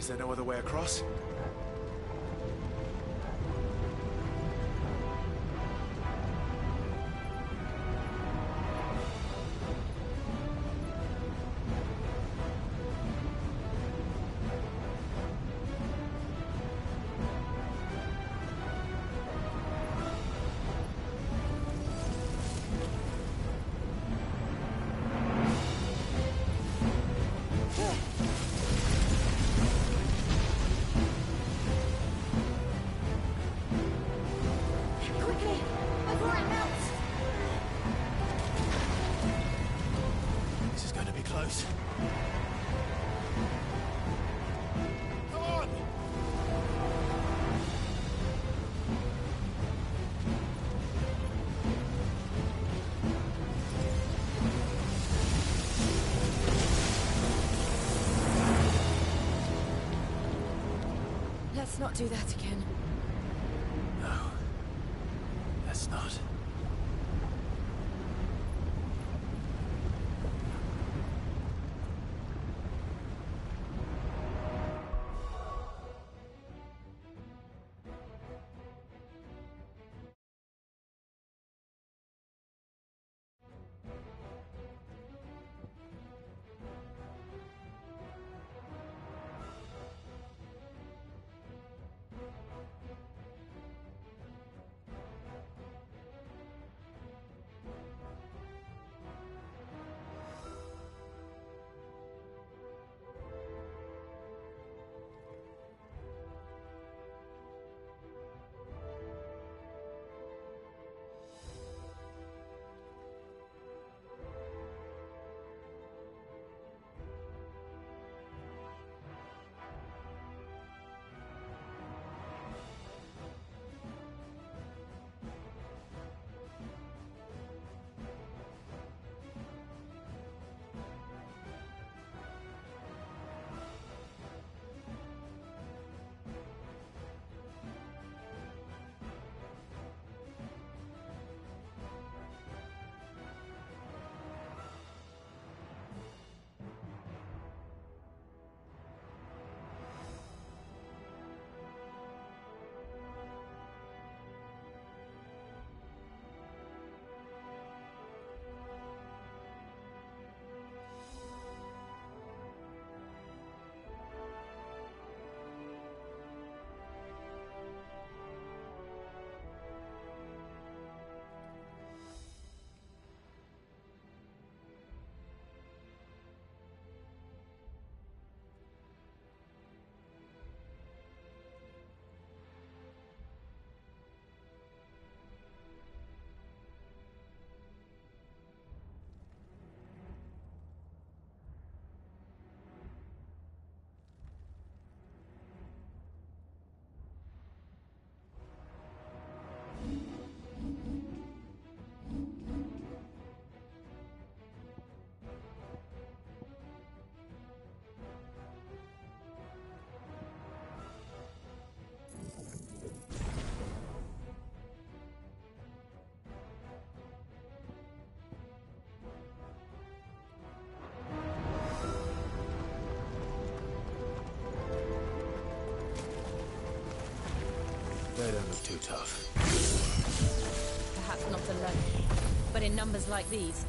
K: Is there no other way across?
Q: Let's not do that again.
K: No. Let's not. They don't look too tough.
Q: Perhaps not alone, but in numbers like these.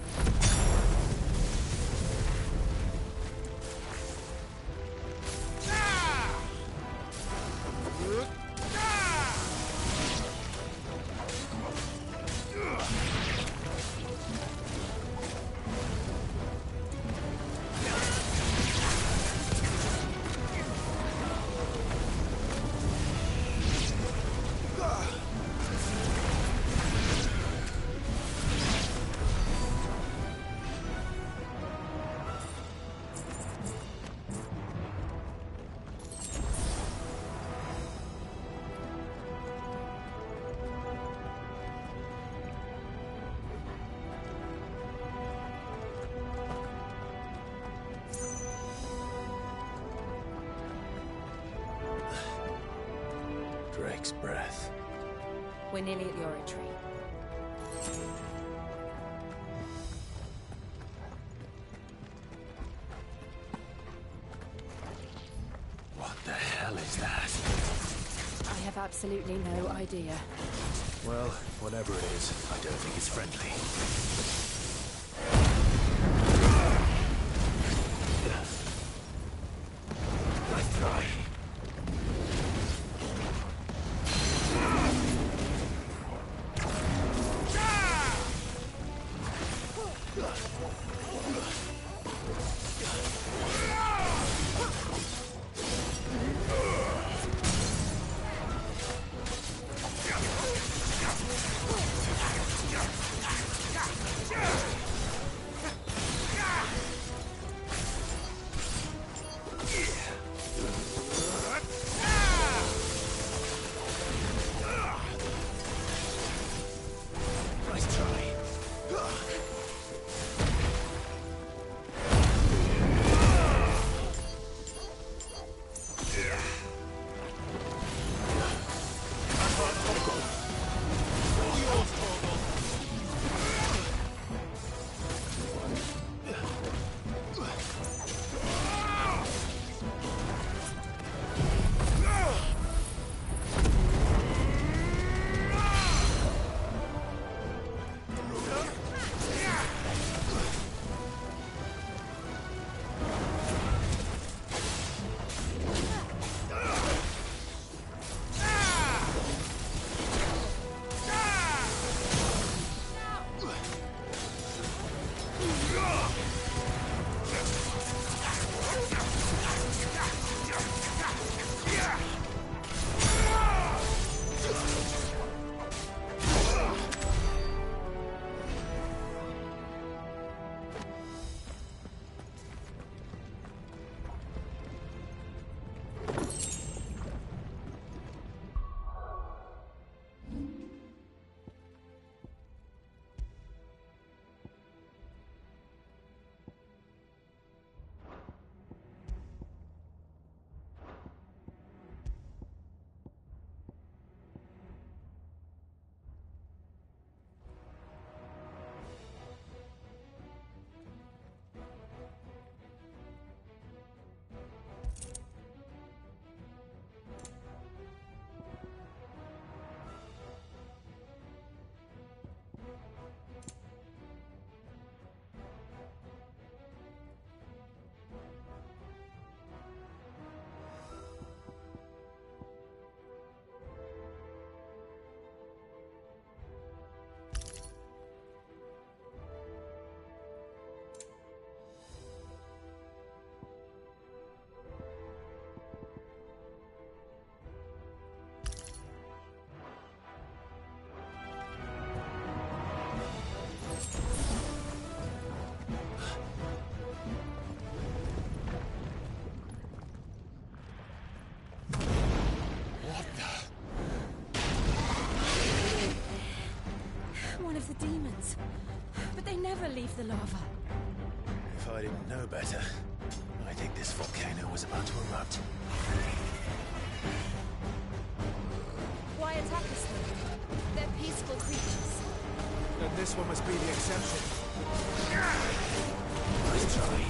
K: Drake's breath.
Q: We're nearly at your entry.
K: What the hell is that?
Q: I have absolutely no idea.
K: Well, whatever it is, I don't think it's friendly. Nice try.
Q: One of the demons. But they never leave the lava.
K: If I didn't know better, I think this volcano was about to erupt.
Q: Why attack us then? They're peaceful creatures.
A: Then this one must be the exception.
K: Nice try.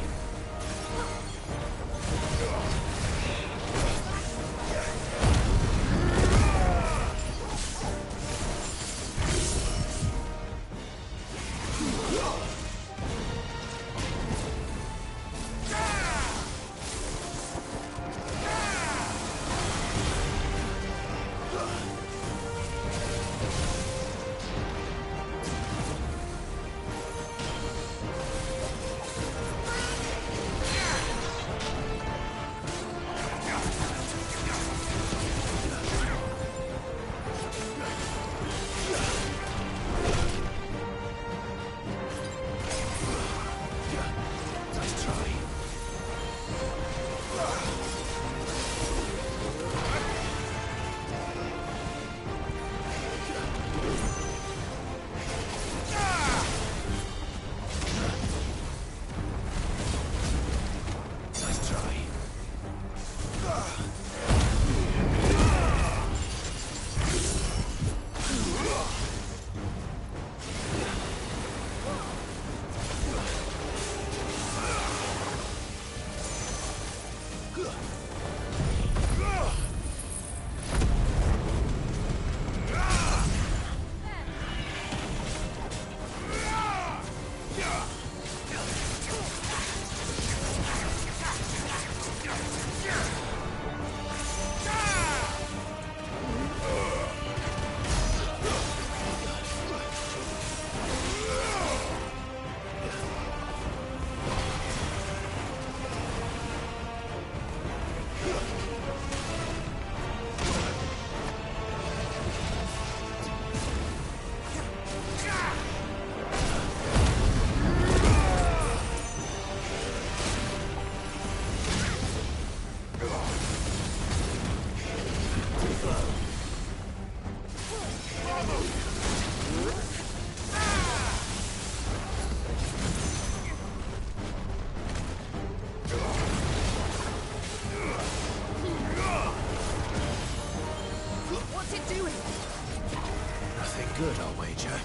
Q: What's it doing?
G: Nothing good, I'll wager.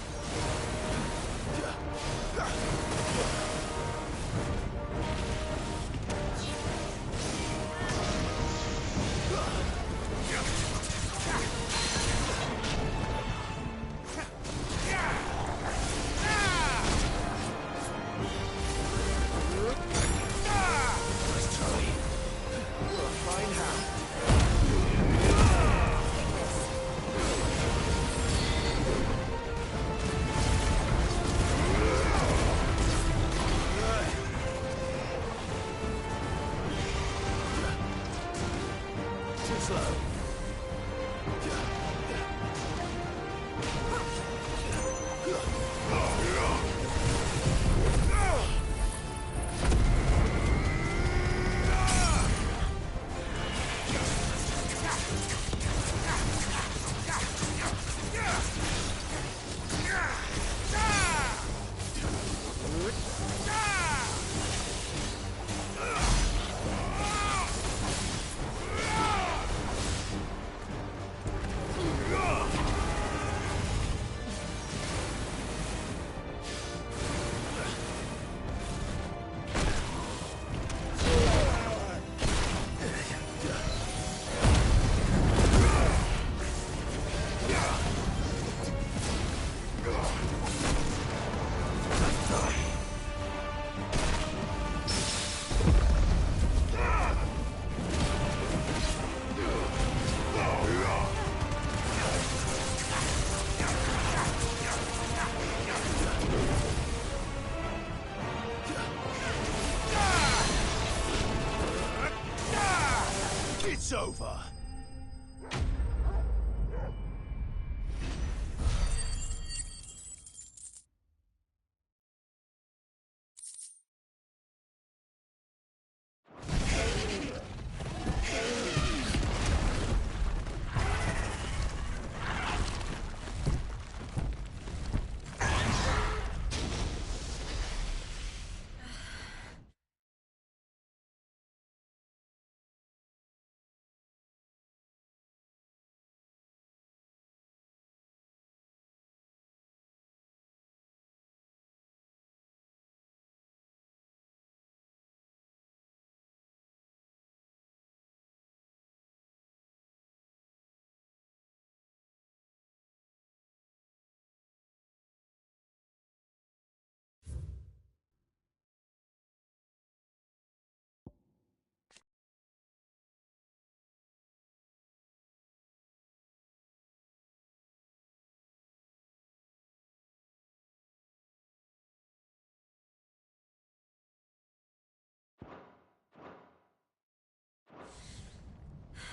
L: It's over.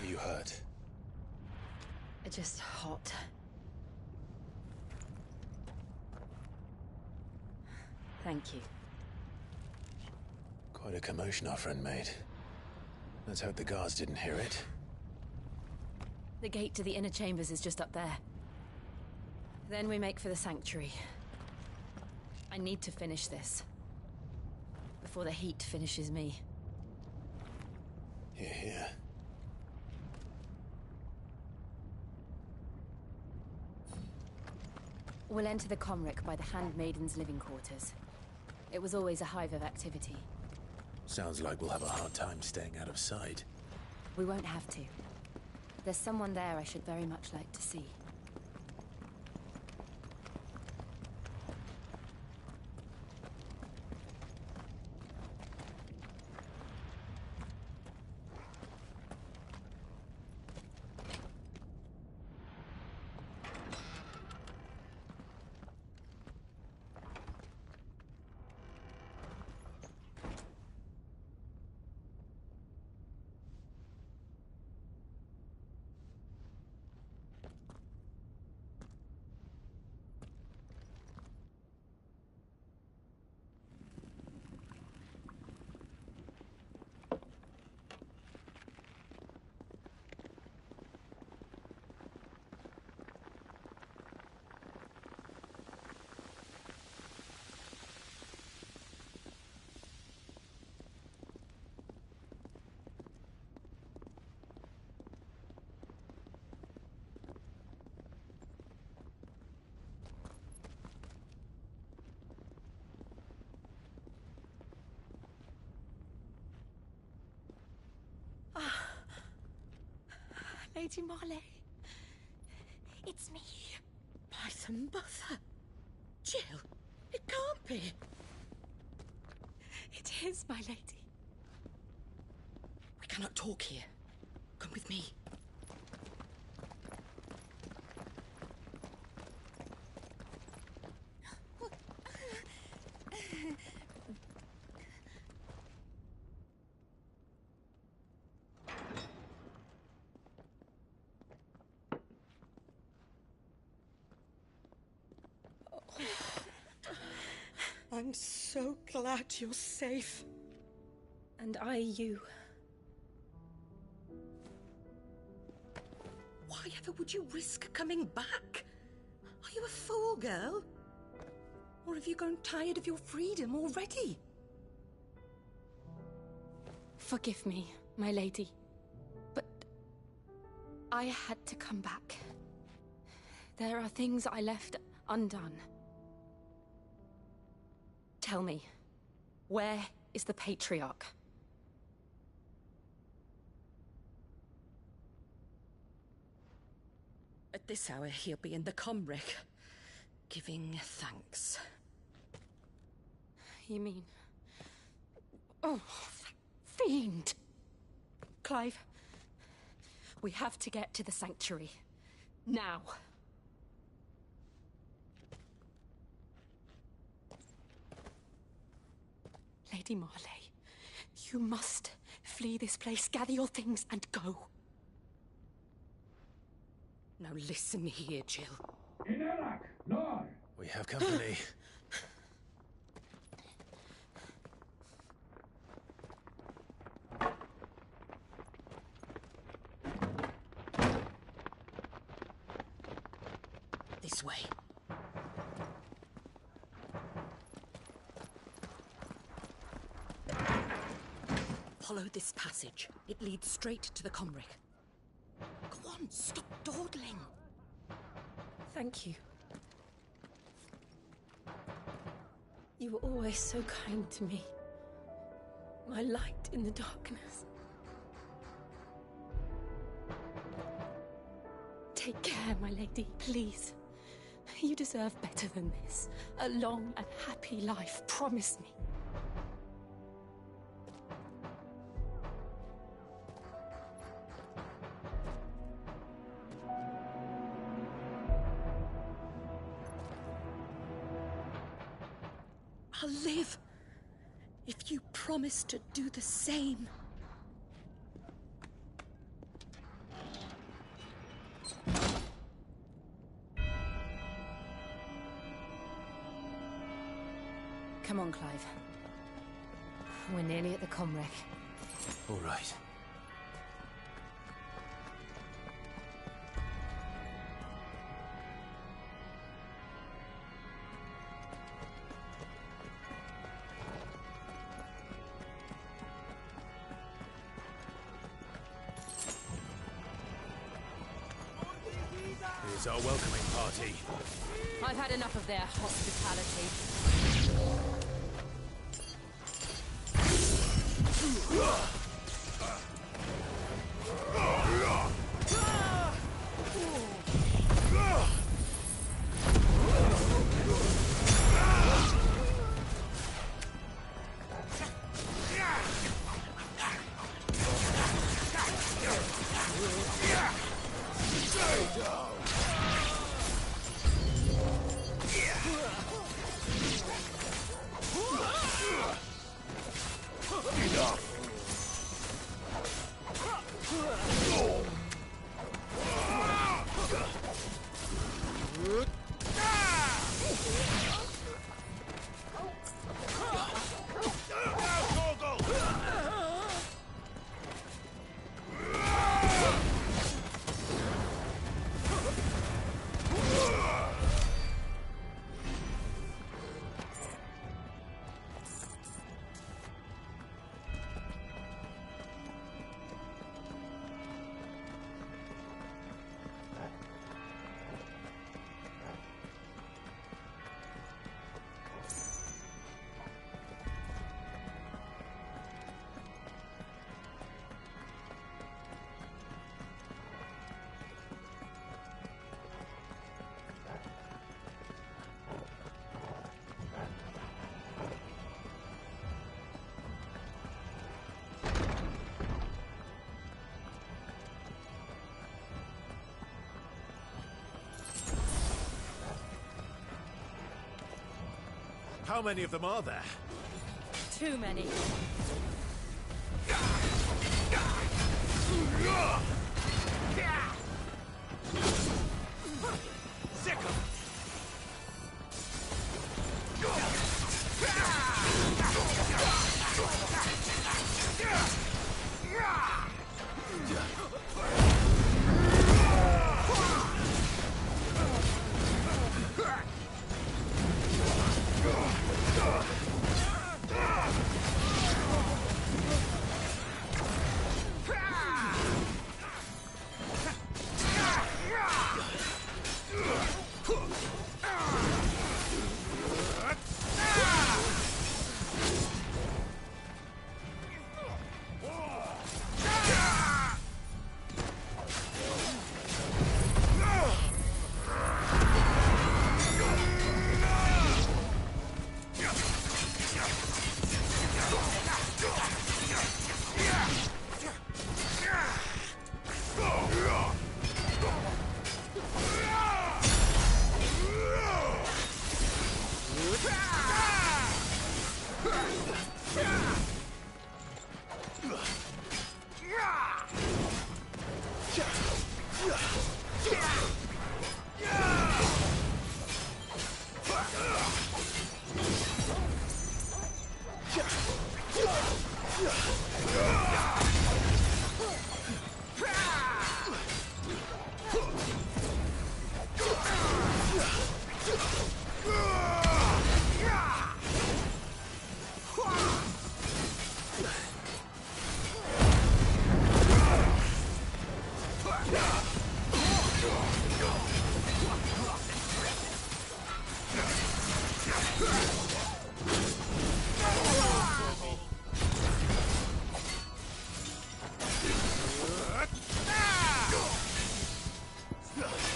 G: Are you hurt?
Q: Just hot. Thank you.
G: Quite a commotion our friend made. Let's hope the guards didn't hear it.
Q: The gate to the inner chambers is just up there. Then we make for the sanctuary. I need to finish this. Before the heat finishes me.
G: Hear, hear.
I: We'll enter the Comric by the Handmaiden's living quarters. It was always a hive of activity.
K: Sounds like we'll have a hard time staying out of sight.
I: We won't have to. There's someone there I should very much like to see.
Q: Lady Marley.
P: It's me.
F: By the mother. Jill, it can't be.
Q: It is, my lady.
F: We cannot talk here. Come with me. I'm so glad you're safe.
Q: And I you.
F: Why ever would you risk coming back? Are you a fool, girl? Or have you grown tired of your freedom already?
Q: Forgive me, my lady. But I had to come back. There are things I left undone. Tell me, where is the Patriarch?
F: At this hour, he'll be in the Comric, giving thanks.
Q: You mean... Oh, that fiend! Clive, we have to get to the Sanctuary. Now. Lady Marley, you must flee this place, gather your things, and go.
F: Now listen here, Jill.
K: We have company.
F: This way. Follow this passage. It leads straight to the Comric. Go on, stop dawdling.
Q: Thank you. You were always so kind to me. My light in the darkness. Take care, my lady, please. You deserve better than this. A long and happy life, promise me.
F: I'll live if you promise to do the same.
Q: Come on, Clive. We're nearly at the Comric.
K: All right. Here's our welcoming party.
Q: I've had enough of their hospitality.
G: How many of them are there?
Q: Too many.
G: Sickle!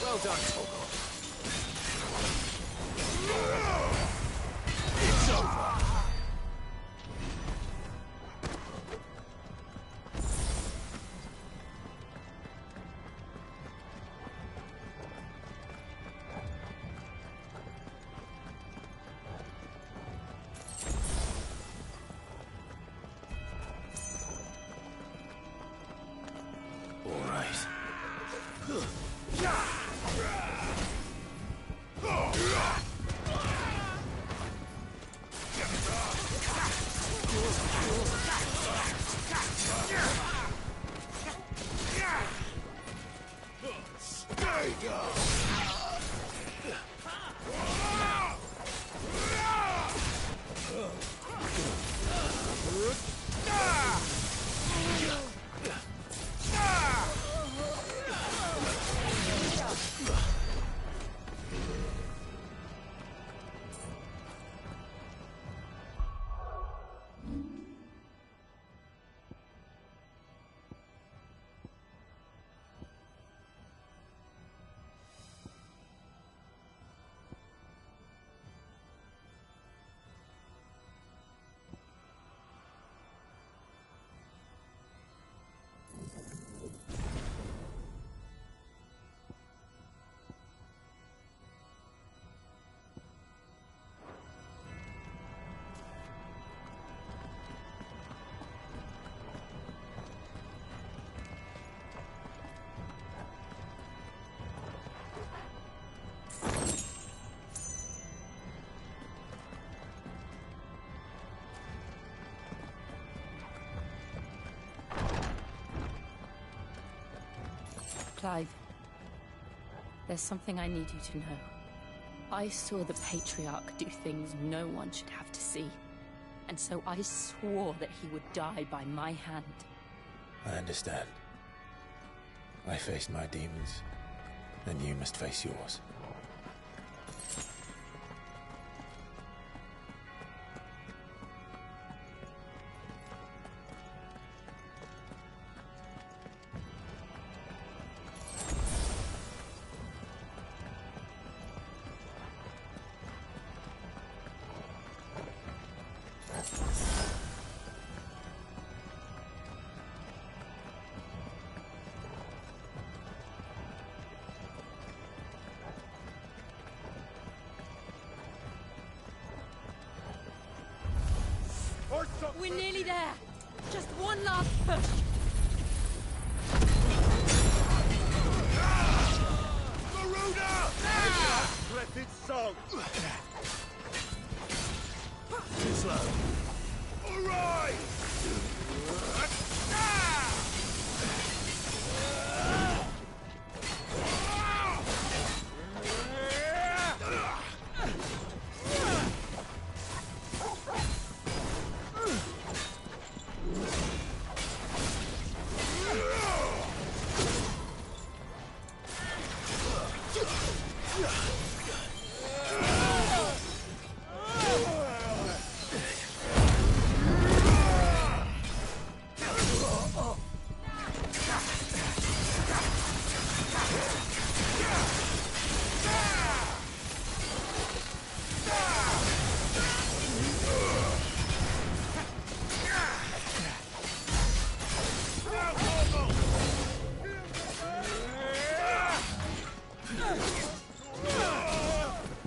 G: Well done, Togo. It's over.
B: All right.
Q: Clive, there's something I need you to know. I saw the Patriarch do things no one should have to see. And so I swore that he would die by my hand.
K: I understand. I faced my demons, and you must face yours.
Q: We're nearly there. Just one last push.
A: Maruna! Let it song!
K: Too slow.
A: All right!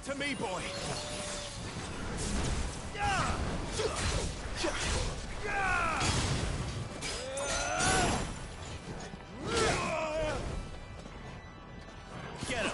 K: To me, boy.
A: Get him!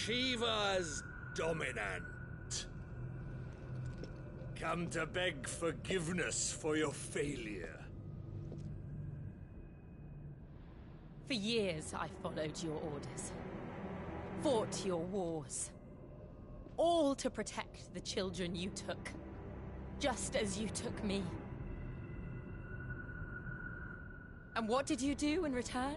H: Shiva's dominant. Come to beg forgiveness for your failure.
Q: For years, I followed your orders. Fought your wars. All to protect the children you took. Just as you took me. And what did you do in return?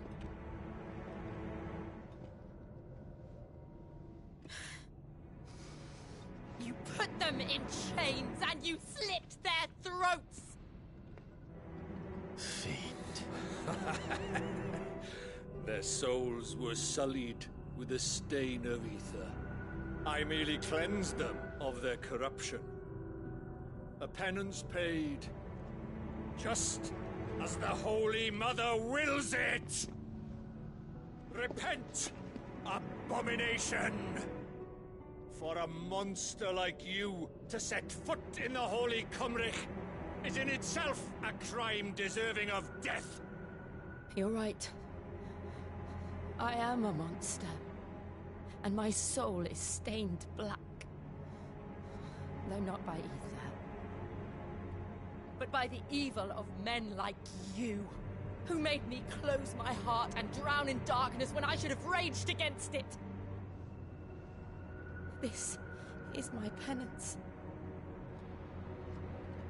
Q: You put them in chains and you slit their throats!
H: Their souls were sullied with a stain of ether. I merely cleansed them of their corruption. A penance paid, just as the Holy Mother wills it! Repent, abomination! For a monster like you to set foot in the Holy Cymric is in itself a crime deserving of death.
Q: You're right. I am a monster. And my soul is stained black. Though not by ether. But by the evil of men like you, who made me close my heart and drown in darkness when I should have raged against it. This is my penance.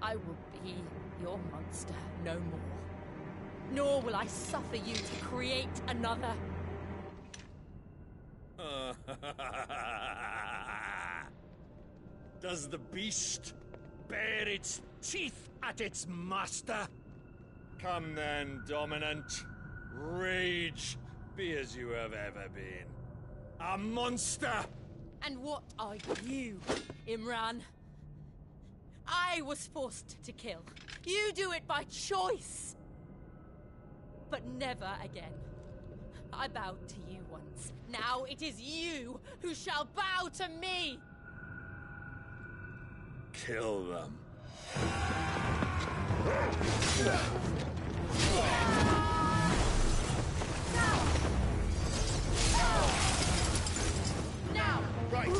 Q: I will be your monster no more. Nor will I suffer you to create another.
H: Does the beast bare its teeth at its master? Come then, Dominant. Rage, be as you have ever been. A monster!
Q: And what are you, Imran? I was forced to kill. You do it by choice. But never again. I bowed to you once. Now it is you who shall bow to me!
H: Kill them.
Q: Now!
H: Right!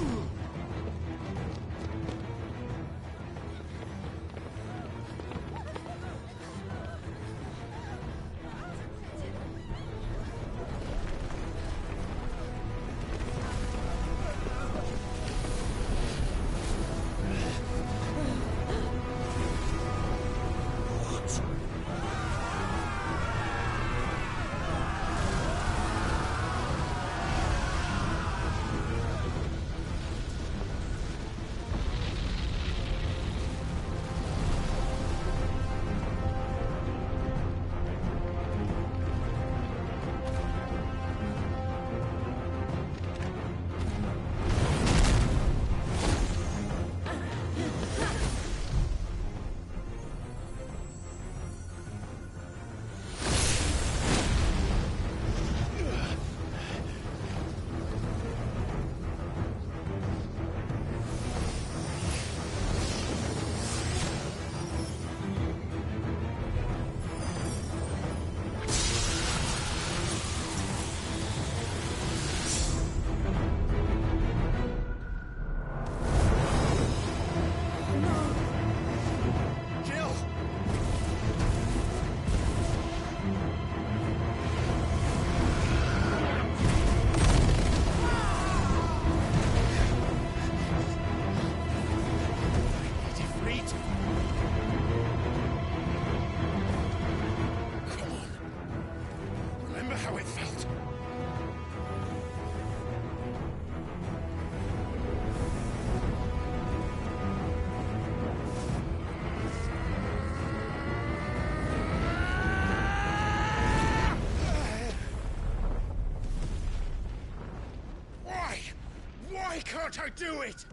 H: Why can't I do it?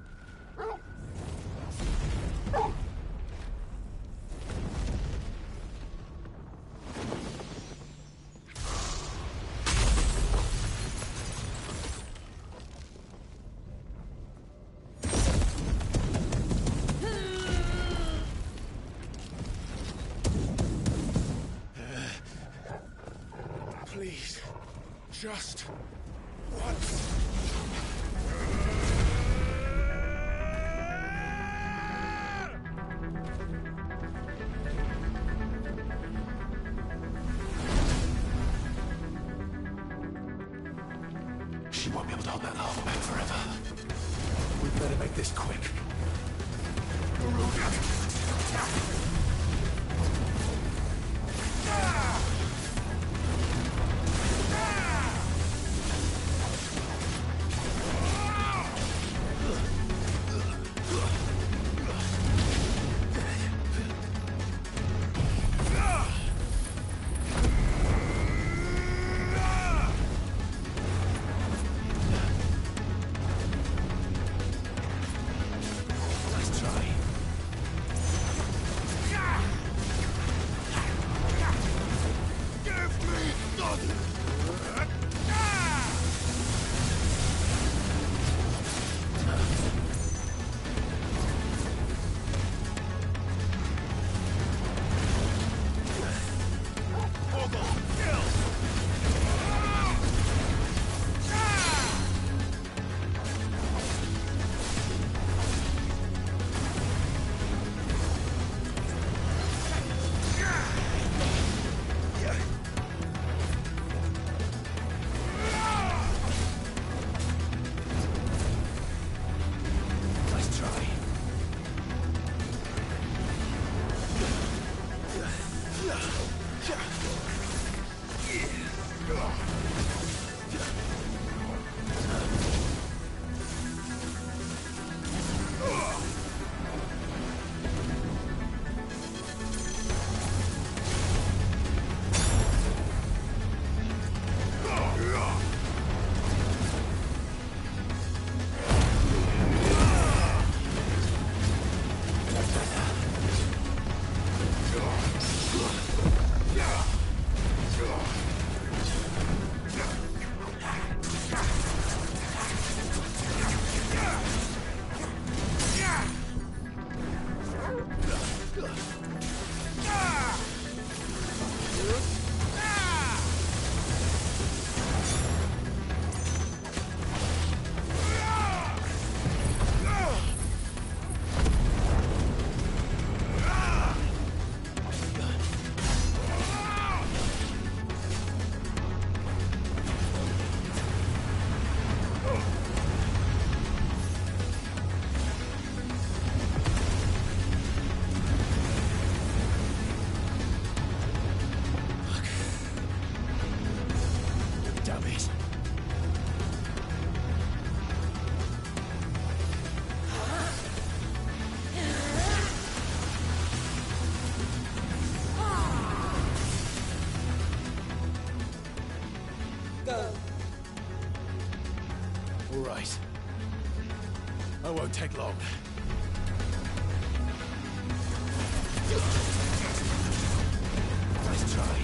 H: Please, just once.
K: She won't be able to hold that lava back forever. We'd better make this quick.
G: I won't take long. Nice try.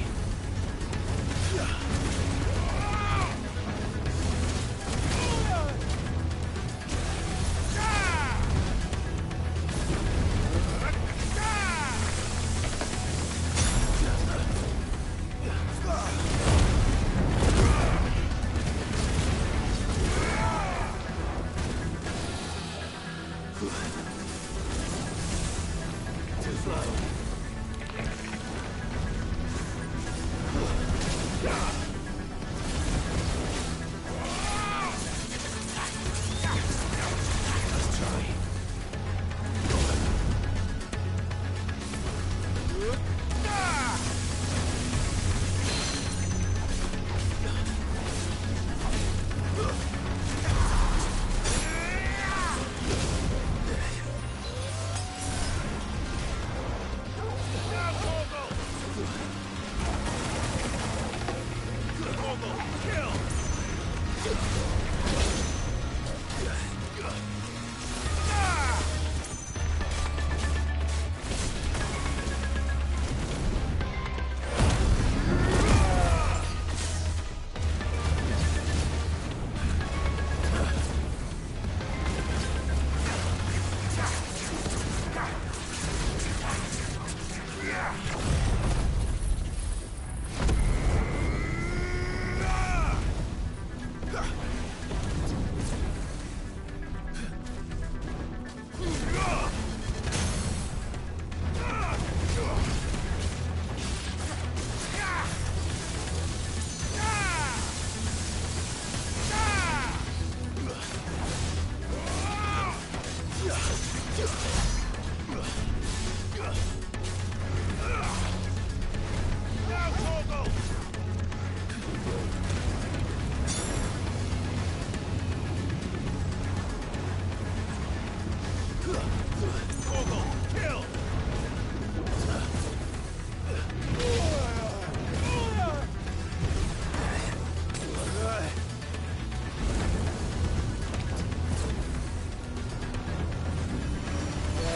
L: Too slow.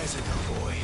G: There's a good boy.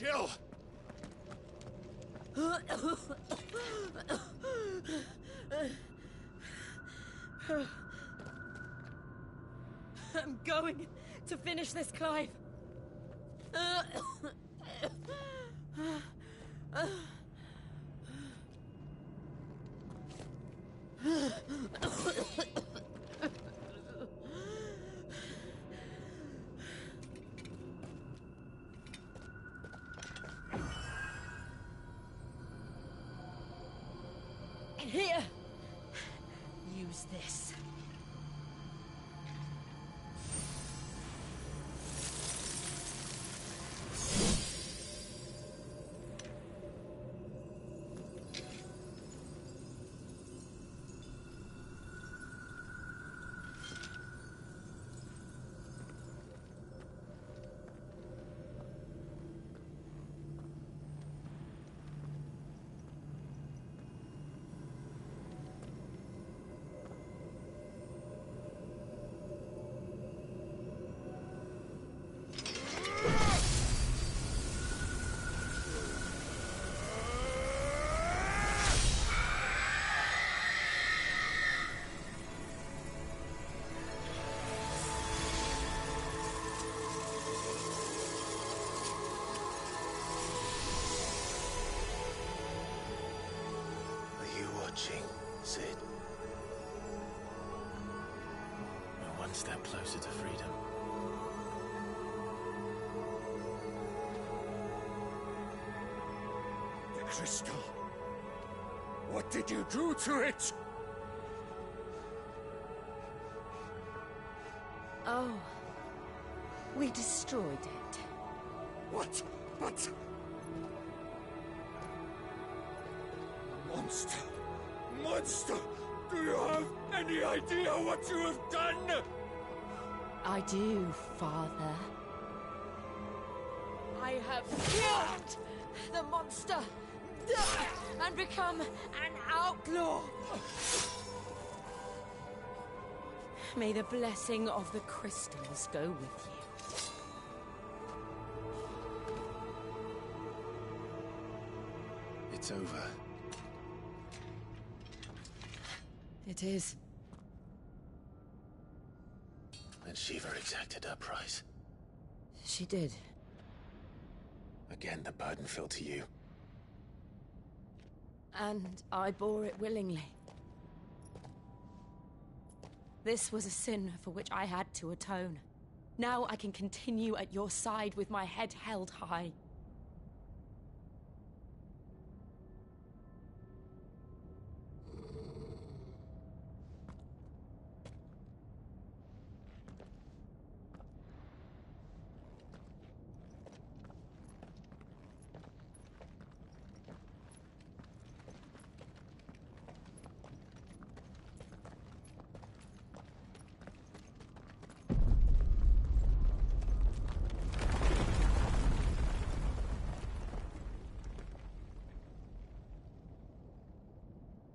L: Jill!
Q: I'm going to finish this, Clive. Here! Use this.
K: Sid. We're one step closer to freedom.
H: The crystal. What did you do to it?
Q: Oh. We destroyed it.
H: What? But... Monster! Monster! Do you have any idea what you have done?
Q: I do, Father. I have killed the monster and become an outlaw. May the blessing of the crystals go with you.
K: It's over.
Q: It is.
K: And Shiva exacted her price.
Q: She did.
K: Again, the burden fell to you.
Q: And I bore it willingly. This was a sin for which I had to atone. Now I can continue at your side with my head held high.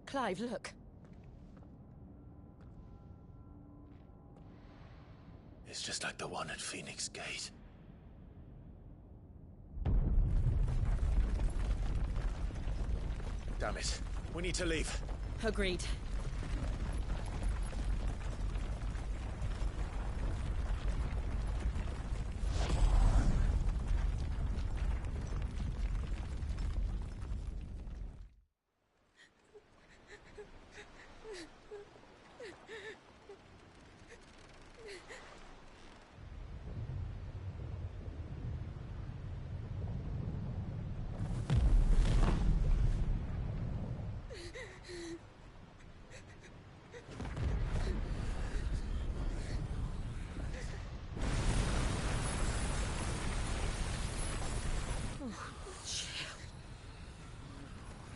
Q: Clive, look.
K: It's just like the one at Phoenix Gate. Damn it. We need to leave.
Q: Agreed.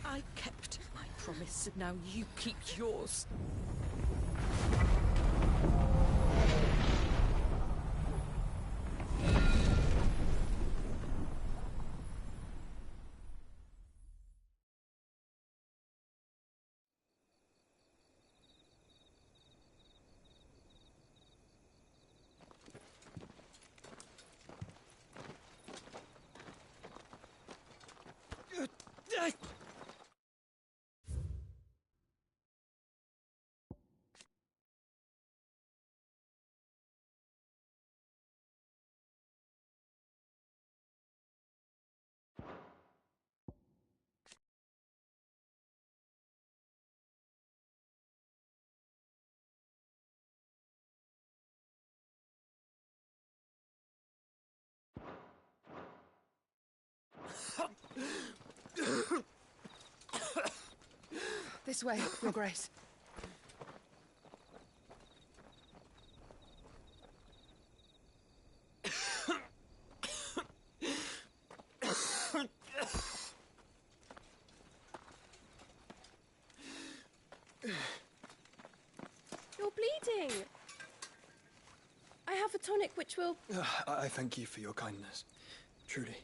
Q: I kept my promise, and now you keep yours.
M: This way, Your Grace.
V: You're bleeding. I have a tonic which will...
W: I thank you for your kindness, truly.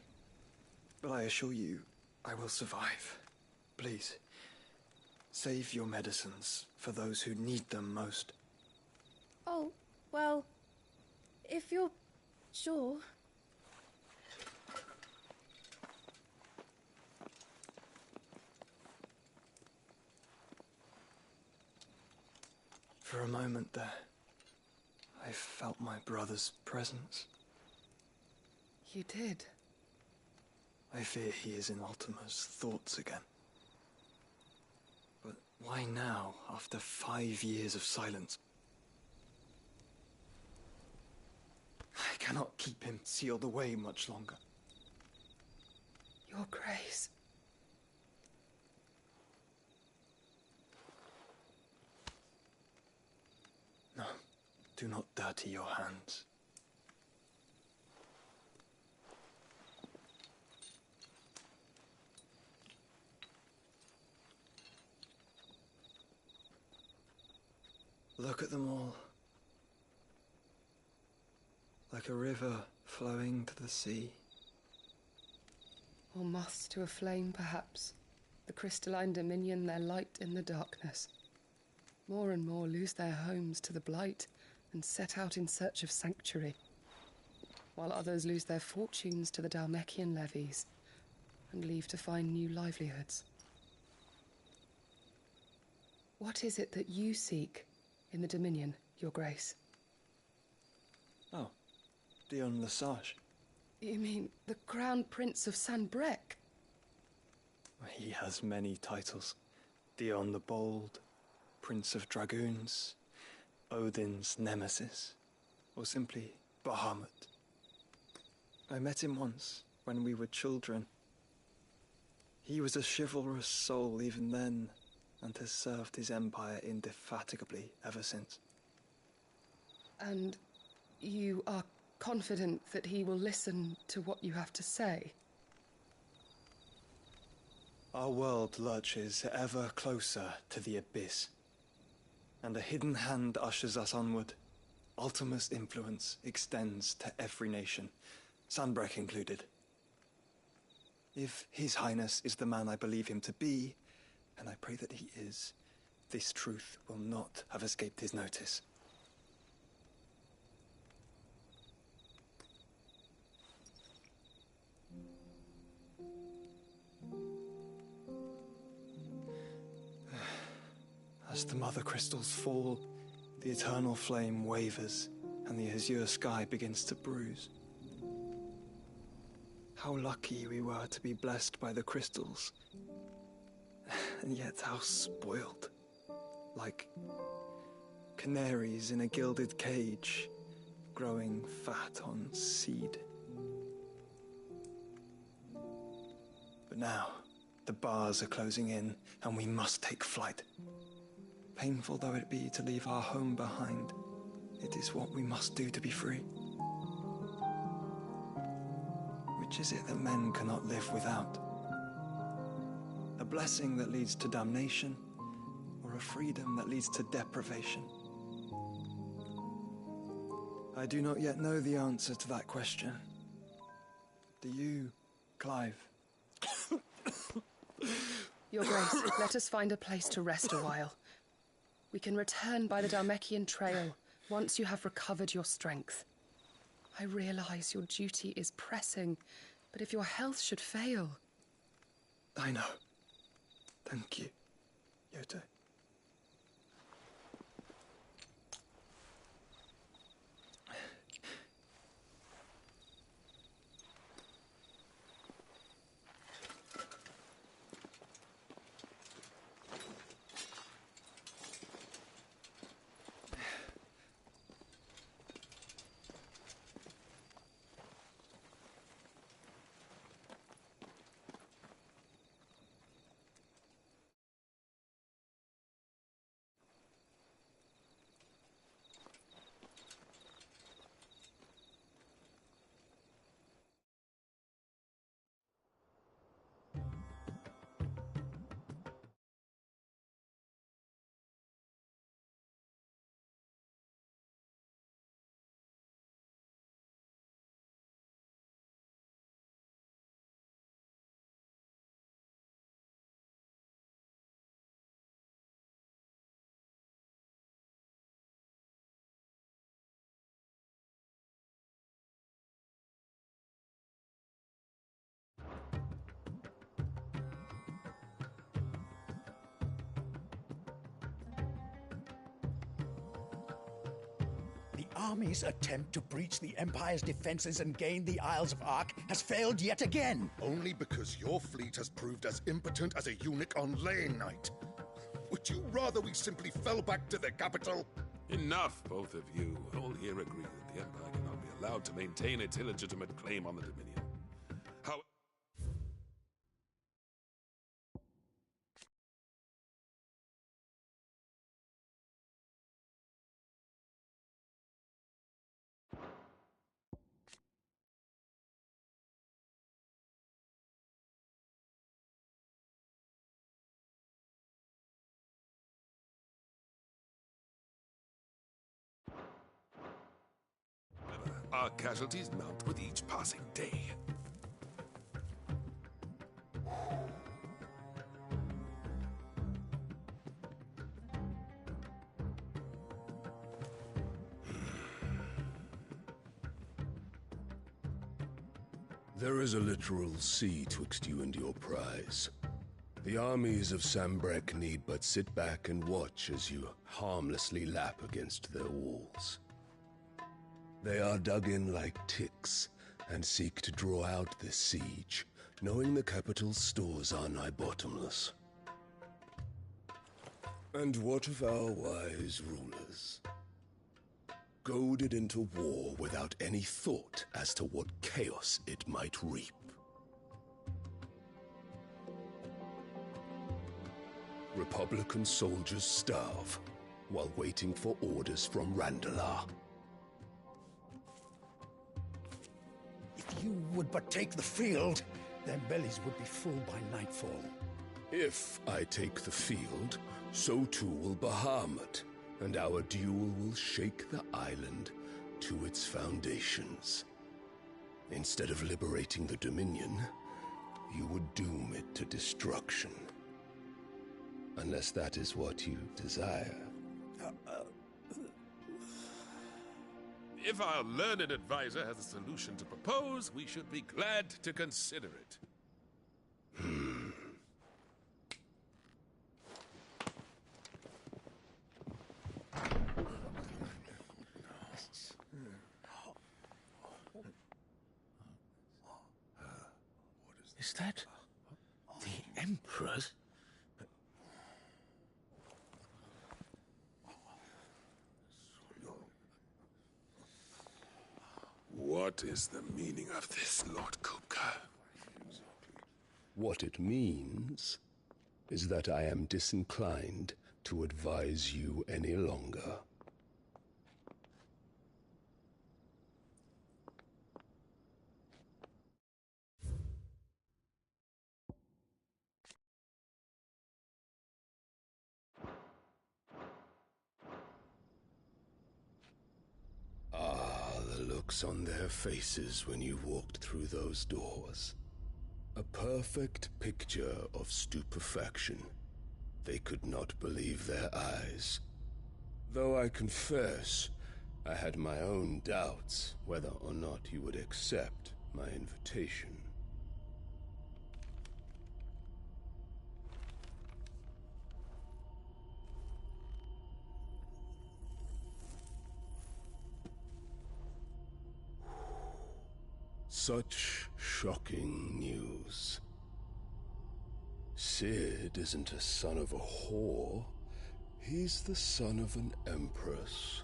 W: But I assure you, I will survive. Please, save your medicines for those who need them most.
V: Oh, well, if you're sure...
W: For a moment there, I felt my brother's presence.
M: You did?
W: I fear he is in Ultima's thoughts again. But why now, after 5 years of silence? I cannot keep him sealed away much longer.
M: Your Grace.
W: No, do not dirty your hands. Look at them all. Like a river flowing to the sea.
M: Or moths to a flame, perhaps. The crystalline dominion their light in the darkness. More and more lose their homes to the blight and set out in search of sanctuary, while others lose their fortunes to the Dhalmekian levies and leave to find new livelihoods. What is it that you seek in the Dominion, Your Grace?
W: Oh, Dion Lesage.
M: You mean the Crown Prince of Sanbrec?
W: He has many titles. Dion the Bold, Prince of Dragoons, Odin's Nemesis, or simply Bahamut. I met him once, when we were children. He was a chivalrous soul even then, and has served his empire indefatigably ever since.
M: And you are confident that he will listen to what you have to say?
W: Our world lurches ever closer to the abyss, and a hidden hand ushers us onward. Ultima's influence extends to every nation, Sanbrec included. If His Highness is the man I believe him to be, and I pray that he is, this truth will not have escaped his notice. As the mother crystals fall, the eternal flame wavers, and the azure sky begins to bruise. How lucky we were to be blessed by the crystals, and yet how spoiled. Like canaries in a gilded cage, growing fat on seed. But now, the bars are closing in, and we must take flight. Painful though it be to leave our home behind, it is what we must do to be free. Which is it that men cannot live without? A blessing that leads to damnation, or a freedom that leads to deprivation? I do not yet know the answer to that question. Do you, Clive?
M: Your Grace, let us find a place to rest a while. We can return by the Dhalmekian trail once you have recovered your strength. I realize your duty is pressing, but if your health should fail...
W: I know. Thank you, Yote.
S: The army's attempt to breach the Empire's defenses and gain the Isles of Ark has failed yet again.
L: Only because your fleet has proved as impotent as a eunuch on laying night. Would you rather we simply fell back to the capital?
T: Enough, both of you. All here agree that the Empire cannot be allowed to maintain its illegitimate claim on the Dominion. How... Our casualties mount with each passing day.
U: There is a literal sea twixt you and your prize. The armies of Sambrek need but sit back and watch as you harmlessly lap against their walls. They are dug in like ticks and seek to draw out this siege, knowing the capital's stores are nigh bottomless. And what of our wise rulers? Goaded into war without any thought as to what chaos it might reap. Republican soldiers starve while waiting for orders from Randalar.
S: If you would but take the field, their bellies would be full by nightfall.
U: If I take the field, so too will Bahamut, and our duel will shake the island to its foundations. Instead of liberating the Dominion, you would doom it to destruction. Unless that is what you desire.
T: If our learned advisor has a solution to propose, we should be glad to consider it.
B: Is that the Emperor's?
T: What is the meaning of this, Lord Kupka?
U: What it means is that I am disinclined to advise you any longer. Looks on their faces when you walked through those doors. A perfect picture of stupefaction. They could not believe their eyes. Though I confess, I had my own doubts whether or not you would accept my invitation. Such shocking news. Sid isn't a son of a whore. He's the son of an empress.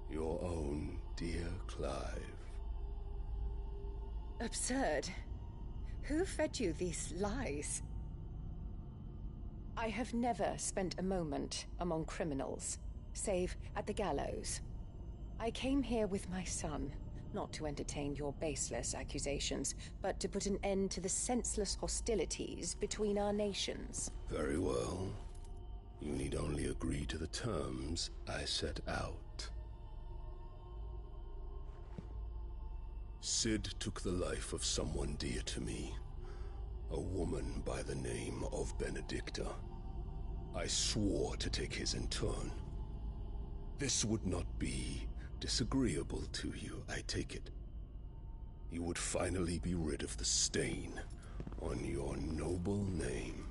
U: Your own dear Clive.
J: Absurd. Who fed you these lies? I have never spent a moment among criminals, save at the gallows. I came here with my son, not to entertain your baseless accusations, but to put an end to the senseless hostilities between our nations.
U: Very well. You need only agree to the terms I set out. Sid took the life of someone dear to me, a woman by the name of Benedicta. I swore to take his in turn. This would not be disagreeable to you, I take it. You would finally be rid of the stain on your noble name.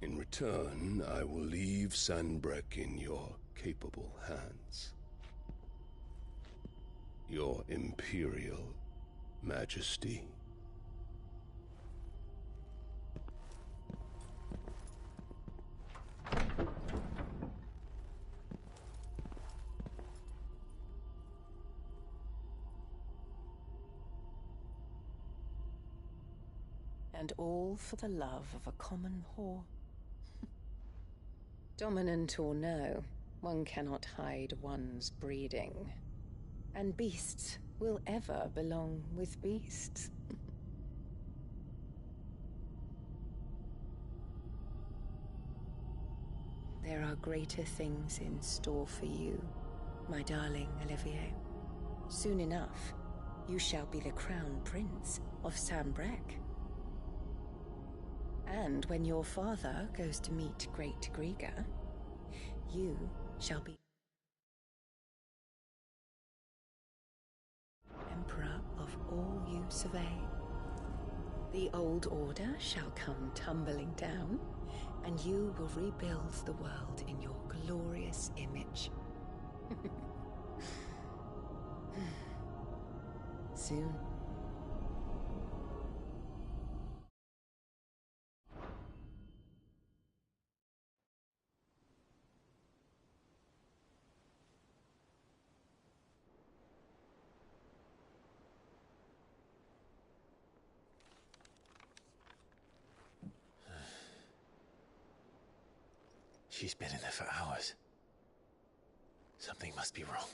U: In return, I will leave Sanbreque in your capable hands. Your Imperial Majesty.
J: And all for the love of a common whore. Dominant or no, one cannot hide one's breeding. And beasts will ever belong with beasts. There are greater things in store for you, my darling Olivier. Soon enough, you shall be the crown prince of Sanbreque. And when your father goes to meet Great Griga, you shall be emperor of all you survey. The old order shall come tumbling down, and you will rebuild the world in your glorious image. Soon.
K: She's been in there for hours. Something must be wrong.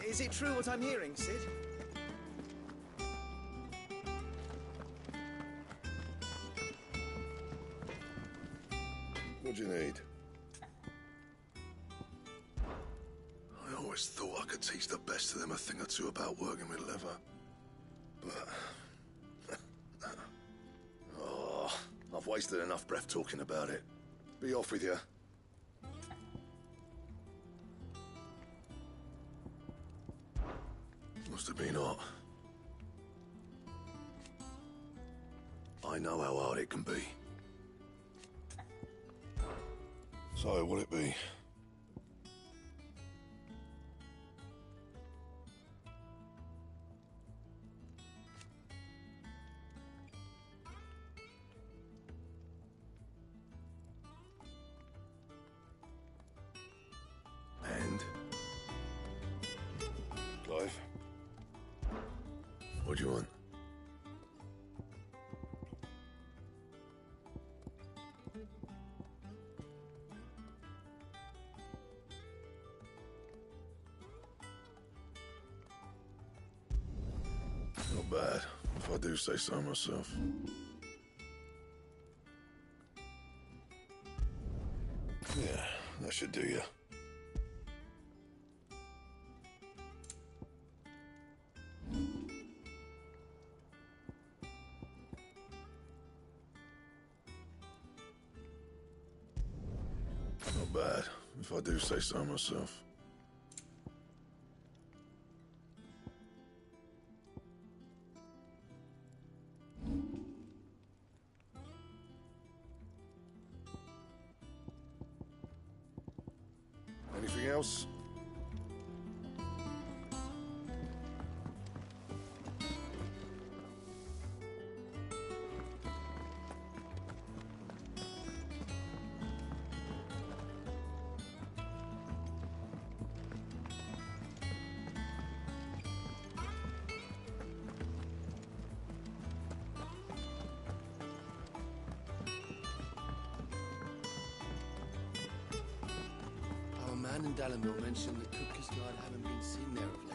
A: Is it true what I'm hearing, Sid?
L: What do you need? I always thought I could teach the best of them a thing or two about working with leather. But... oh, I've wasted enough breath talking about it. Be off with you. Must have been hot. I know how hard it can be. So, will it be? And? Clive? What do you want? Not bad, if I do say so myself. Yeah, that should do you. Not bad, if I do say so myself. Anything else?
E: Our man in Dalamil mentioned that Kupka's guard haven't been seen there of late.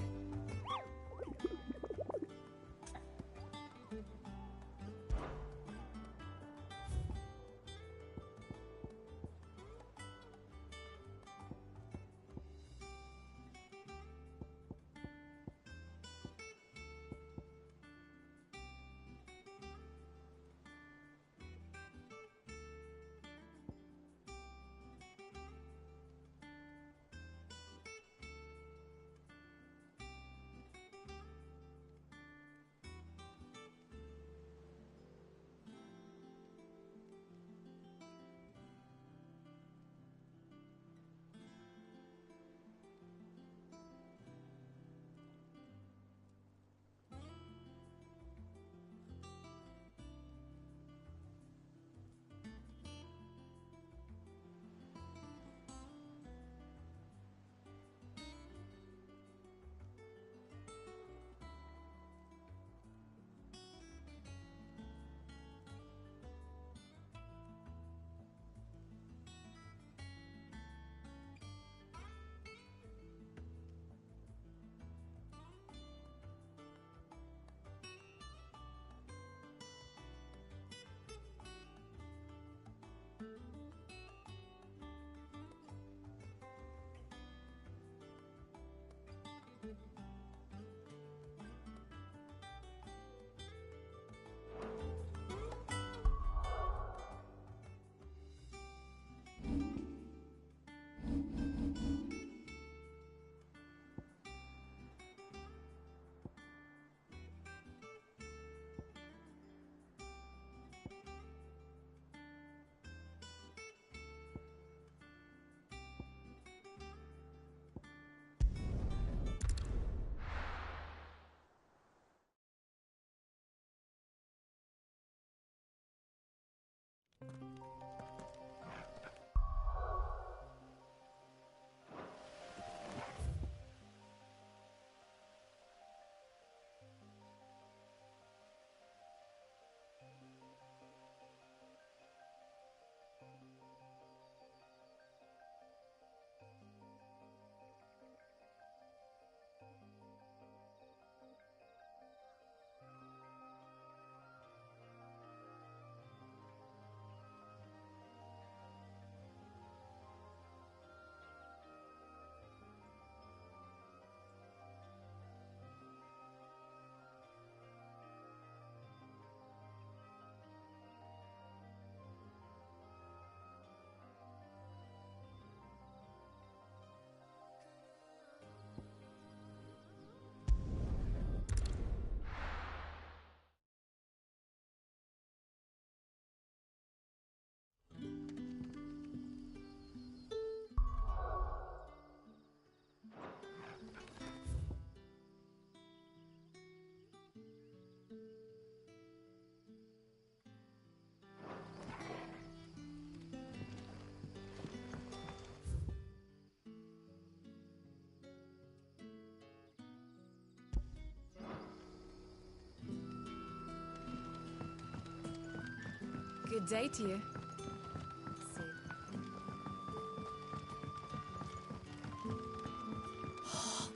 V: Good day to you.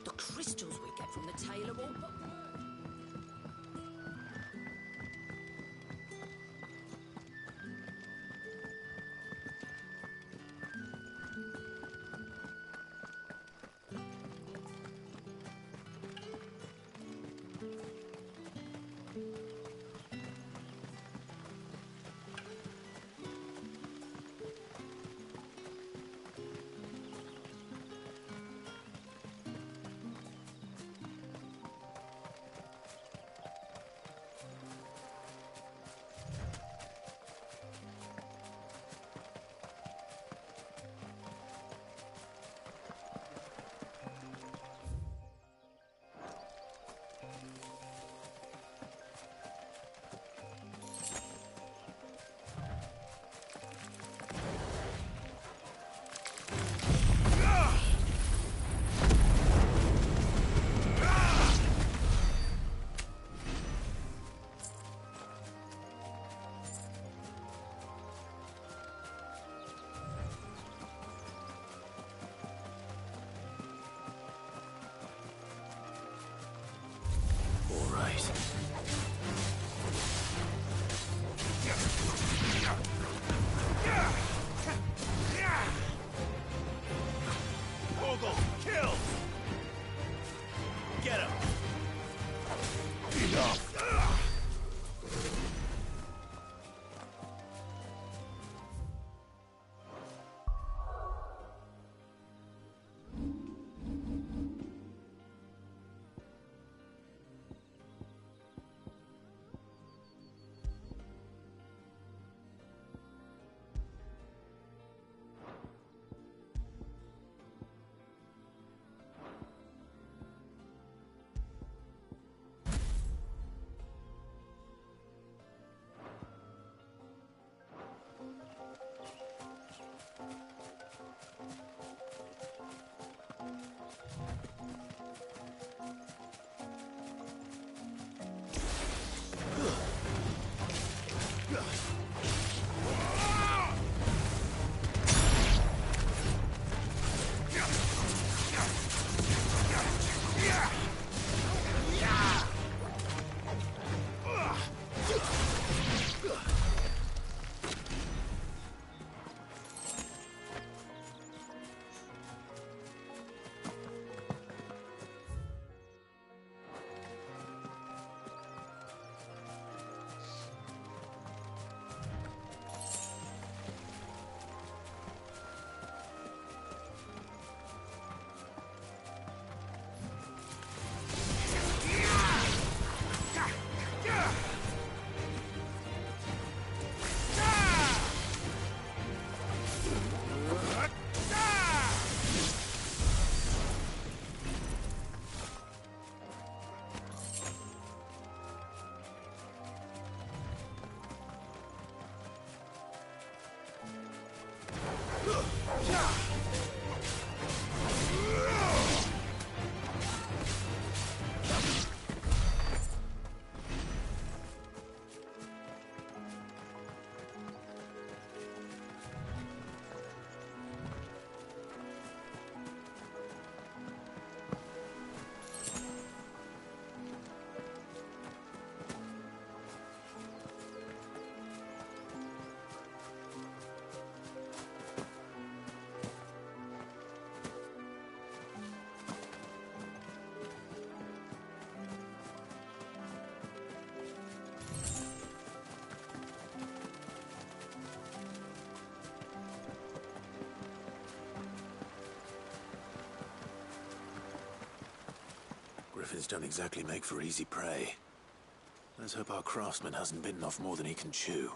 F: The crystals we get from the tailor will...
K: Griffins don't exactly make for easy prey. Let's hope our craftsman hasn't bitten off more than he can chew.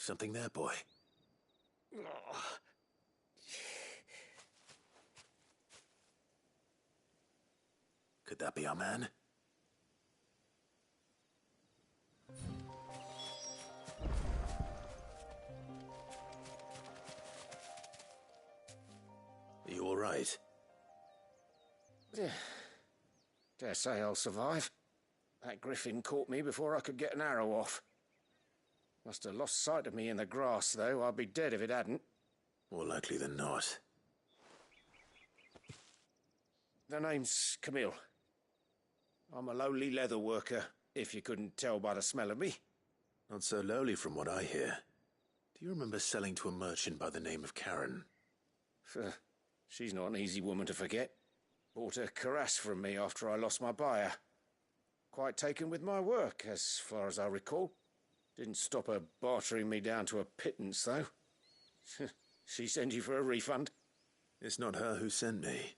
K: Is something there, boy? Could that be our man? Are you all right?
N: Dare say I'll survive. That griffin caught me before I could get an arrow off. Must have lost sight of me in the grass, though. I'd be dead if it hadn't.
K: More likely than not.
N: The name's Camille. I'm a lowly leather worker, if you couldn't tell by the smell of me.
K: Not so lowly from what I hear. Do you remember selling to a merchant by the name of Karen?
N: She's not an easy woman to forget. Bought a cuirass from me after I lost my buyer. Quite taken with my work, as far as I recall. Didn't stop her bartering me down to a pittance, though. She sent you for a refund?
K: It's not her who sent me.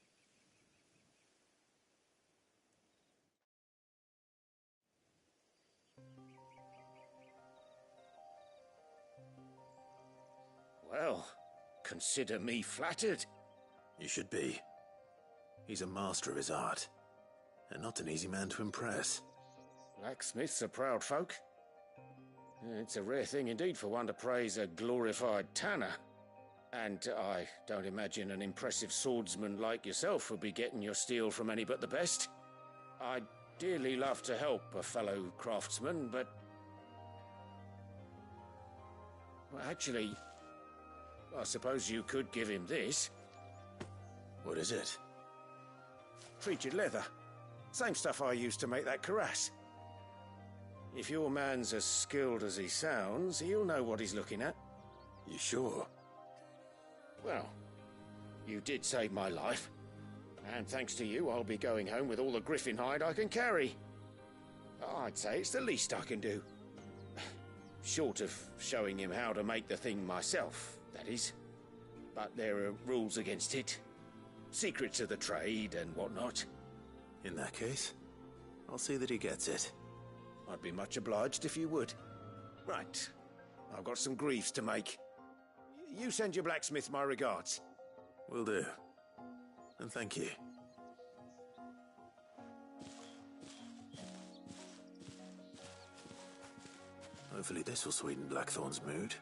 N: Well, consider me flattered.
K: You should be. He's a master of his art, and not an easy man to impress.
N: Blacksmiths are proud folk. It's a rare thing indeed for one to praise a glorified tanner. And I don't imagine an impressive swordsman like yourself would be getting your steel from any but the best. I'd dearly love to help a fellow craftsman, but... well, actually, I suppose you could give him this.
K: What is it?
N: Treated leather. Same stuff I used to make that cuirass. If your man's as skilled as he sounds, he'll know what he's looking at.
K: You sure?
N: Well, you did save my life. And thanks to you, I'll be going home with all the griffin hide I can carry. I'd say it's the least I can do. Short of showing him how to make the thing myself, that is. But there are rules against it. Secrets of the trade and whatnot.
K: In that case, I'll see that he gets it.
N: I'd be much obliged if you would. Right. I've got some greaves to make. You send your blacksmith my regards.
K: Will do. And thank you. Hopefully this will sweeten Blackthorn's mood.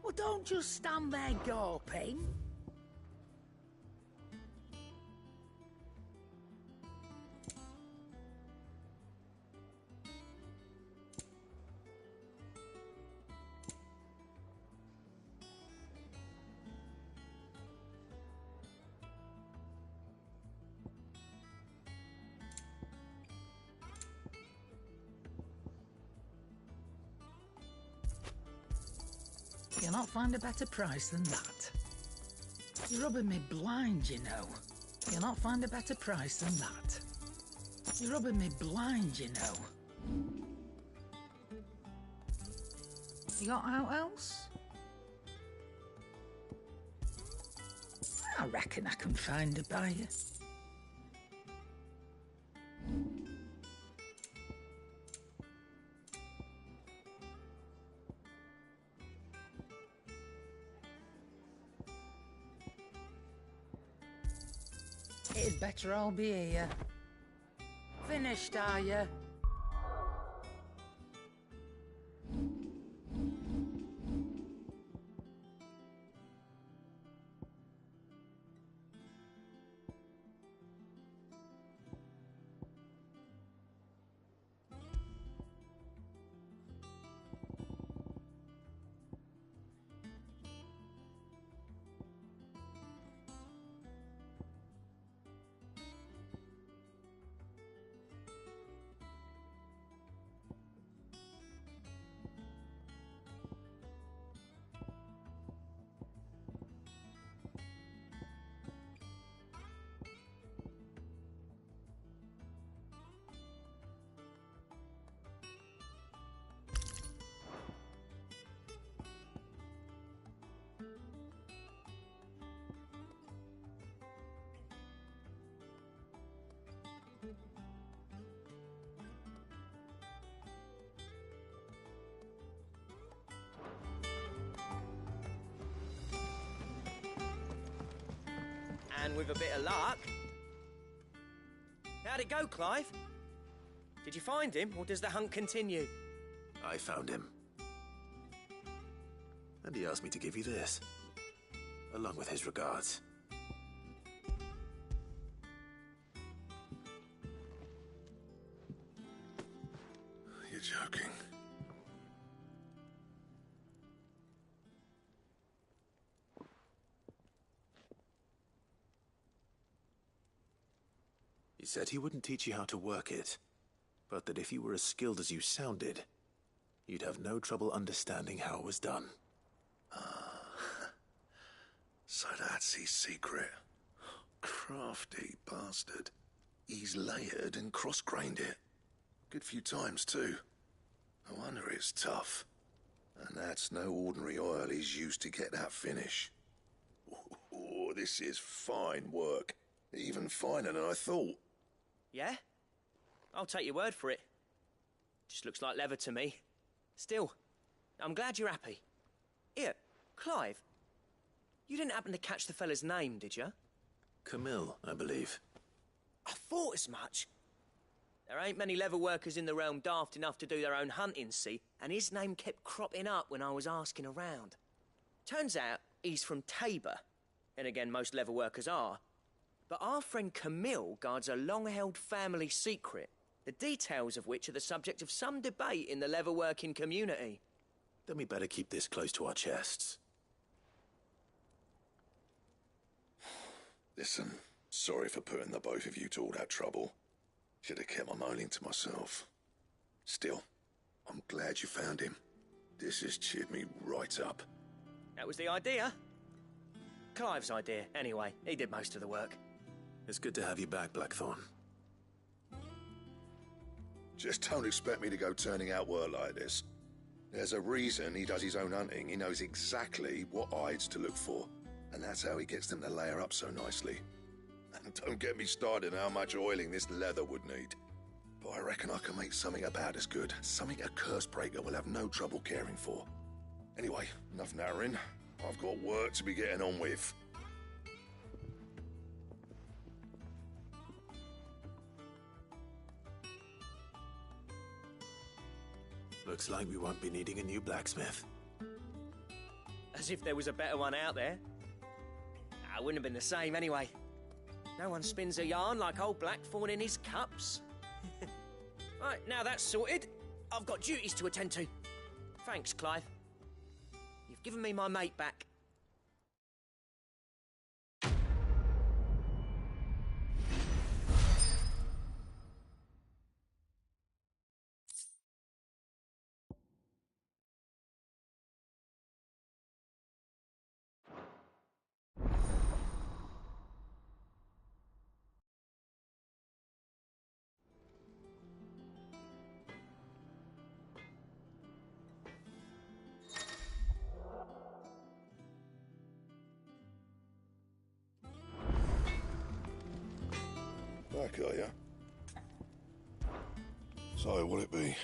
C: Well, don't just stand there gawping. You'll not find a better price than that. You're rubbing me blind, you know. You'll not find a better price than that. You're rubbing me blind, you know. You got out else? I reckon I can find a buyer. It'd better all be here. Finished, are you?
O: And with a bit of luck... How'd it go, Clive? Did you find him, or does the hunt continue?
K: I found him. And he asked me to give you this, along with his regards.
L: You're joking.
K: He said he wouldn't teach you how to work it, but that if you were as skilled as you sounded, you'd have no trouble understanding how it was done.
L: So that's his secret. Crafty bastard. He's layered and cross-grained it. Good few times, too. No wonder it's tough. And that's no ordinary oil he's used to get that finish. Oh, this is fine work. Even finer than I thought.
O: Yeah? I'll take your word for it. Just looks like leather to me. Still, I'm glad you're happy. Here, Clive, you didn't happen to catch the fella's name, did you?
K: Camille, I believe.
O: I thought as much. There ain't many leather workers in the realm daft enough to do their own hunting, see, and his name kept cropping up when I was asking around. Turns out he's from Tabor, and again, most leather workers are. But our friend Camille guards a long-held family secret, the details of which are the subject of some debate in the leather-working community.
K: Then we better keep this close to our chests.
L: Listen, sorry for putting the both of you to all that trouble. Should have kept my moaning to myself. Still, I'm glad you found him. This has cheered me right up.
O: That was the idea. Clive's idea, anyway. He did most of the work.
K: It's good to have you back, Blackthorn.
L: Just don't expect me to go turning out work like this. There's a reason he does his own hunting. He knows exactly what hides to look for. And that's how he gets them to layer up so nicely. And don't get me started on how much oiling this leather would need. But I reckon I can make something about as good. Something a Cursebreaker will have no trouble caring for. Anyway, enough nattering. I've got work to be getting on with.
K: Looks like we won't be needing a new blacksmith.
O: As if there was a better one out there. It wouldn't have been the same anyway. No one spins a yarn like old Blackthorn in his cups. Right, now that's sorted, I've got duties to attend to. Thanks, Clive. You've given me my mate back.
L: Back, are ya? So, what'll it be?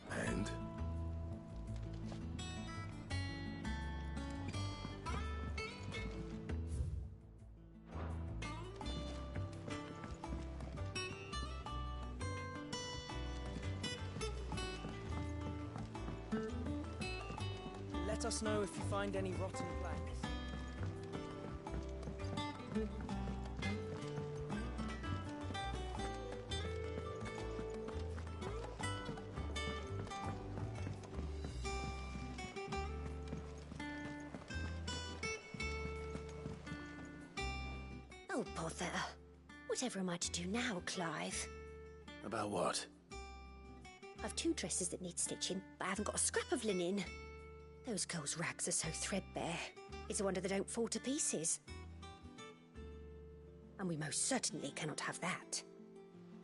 L: And?
O: Let us know if you find any rotten planks.
P: Oh, bother. Whatever am I to do now, Clive?
K: About what?
P: I've 2 dresses that need stitching, but I haven't got a scrap of linen. Those girls' rags are so threadbare. It's a wonder they don't fall to pieces. And we most certainly cannot have that.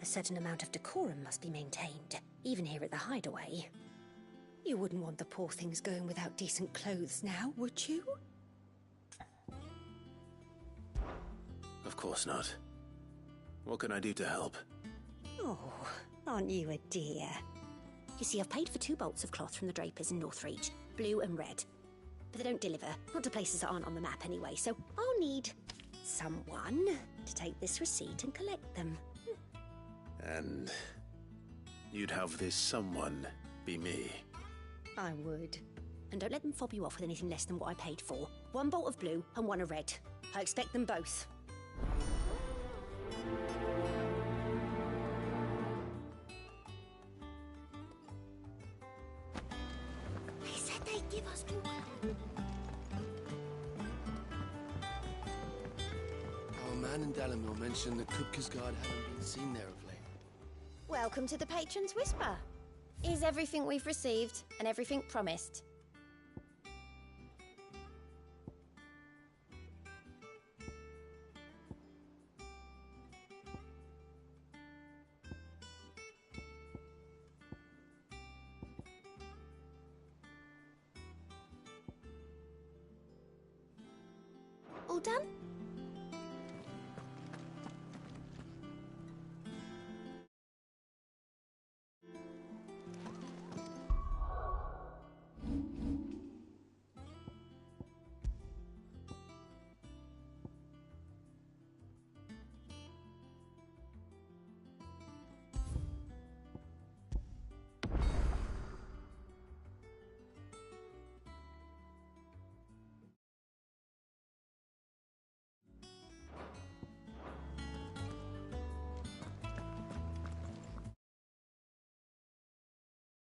P: A certain amount of decorum must be maintained, even here at the hideaway. You wouldn't want the poor things going without decent clothes now, would you?
K: Of course not. What can I do to help?
P: Oh, aren't you a dear? You see, I've paid for 2 bolts of cloth from the drapers in Northreach, blue and red. But they don't deliver, not to places that aren't on the map anyway, so I'll need someone to take this receipt and collect them.
K: And you'd have this someone be me?
P: I would. And don't let them fob you off with anything less than what I paid for. 1 bolt of blue and 1 of red. I expect them both. They said they'd give us blue.
E: Our man in Dalamil mentioned that Kupka's guard haven't been seen there of late.
V: Welcome to the Patron's Whisper. Is everything we've received and everything promised? All done?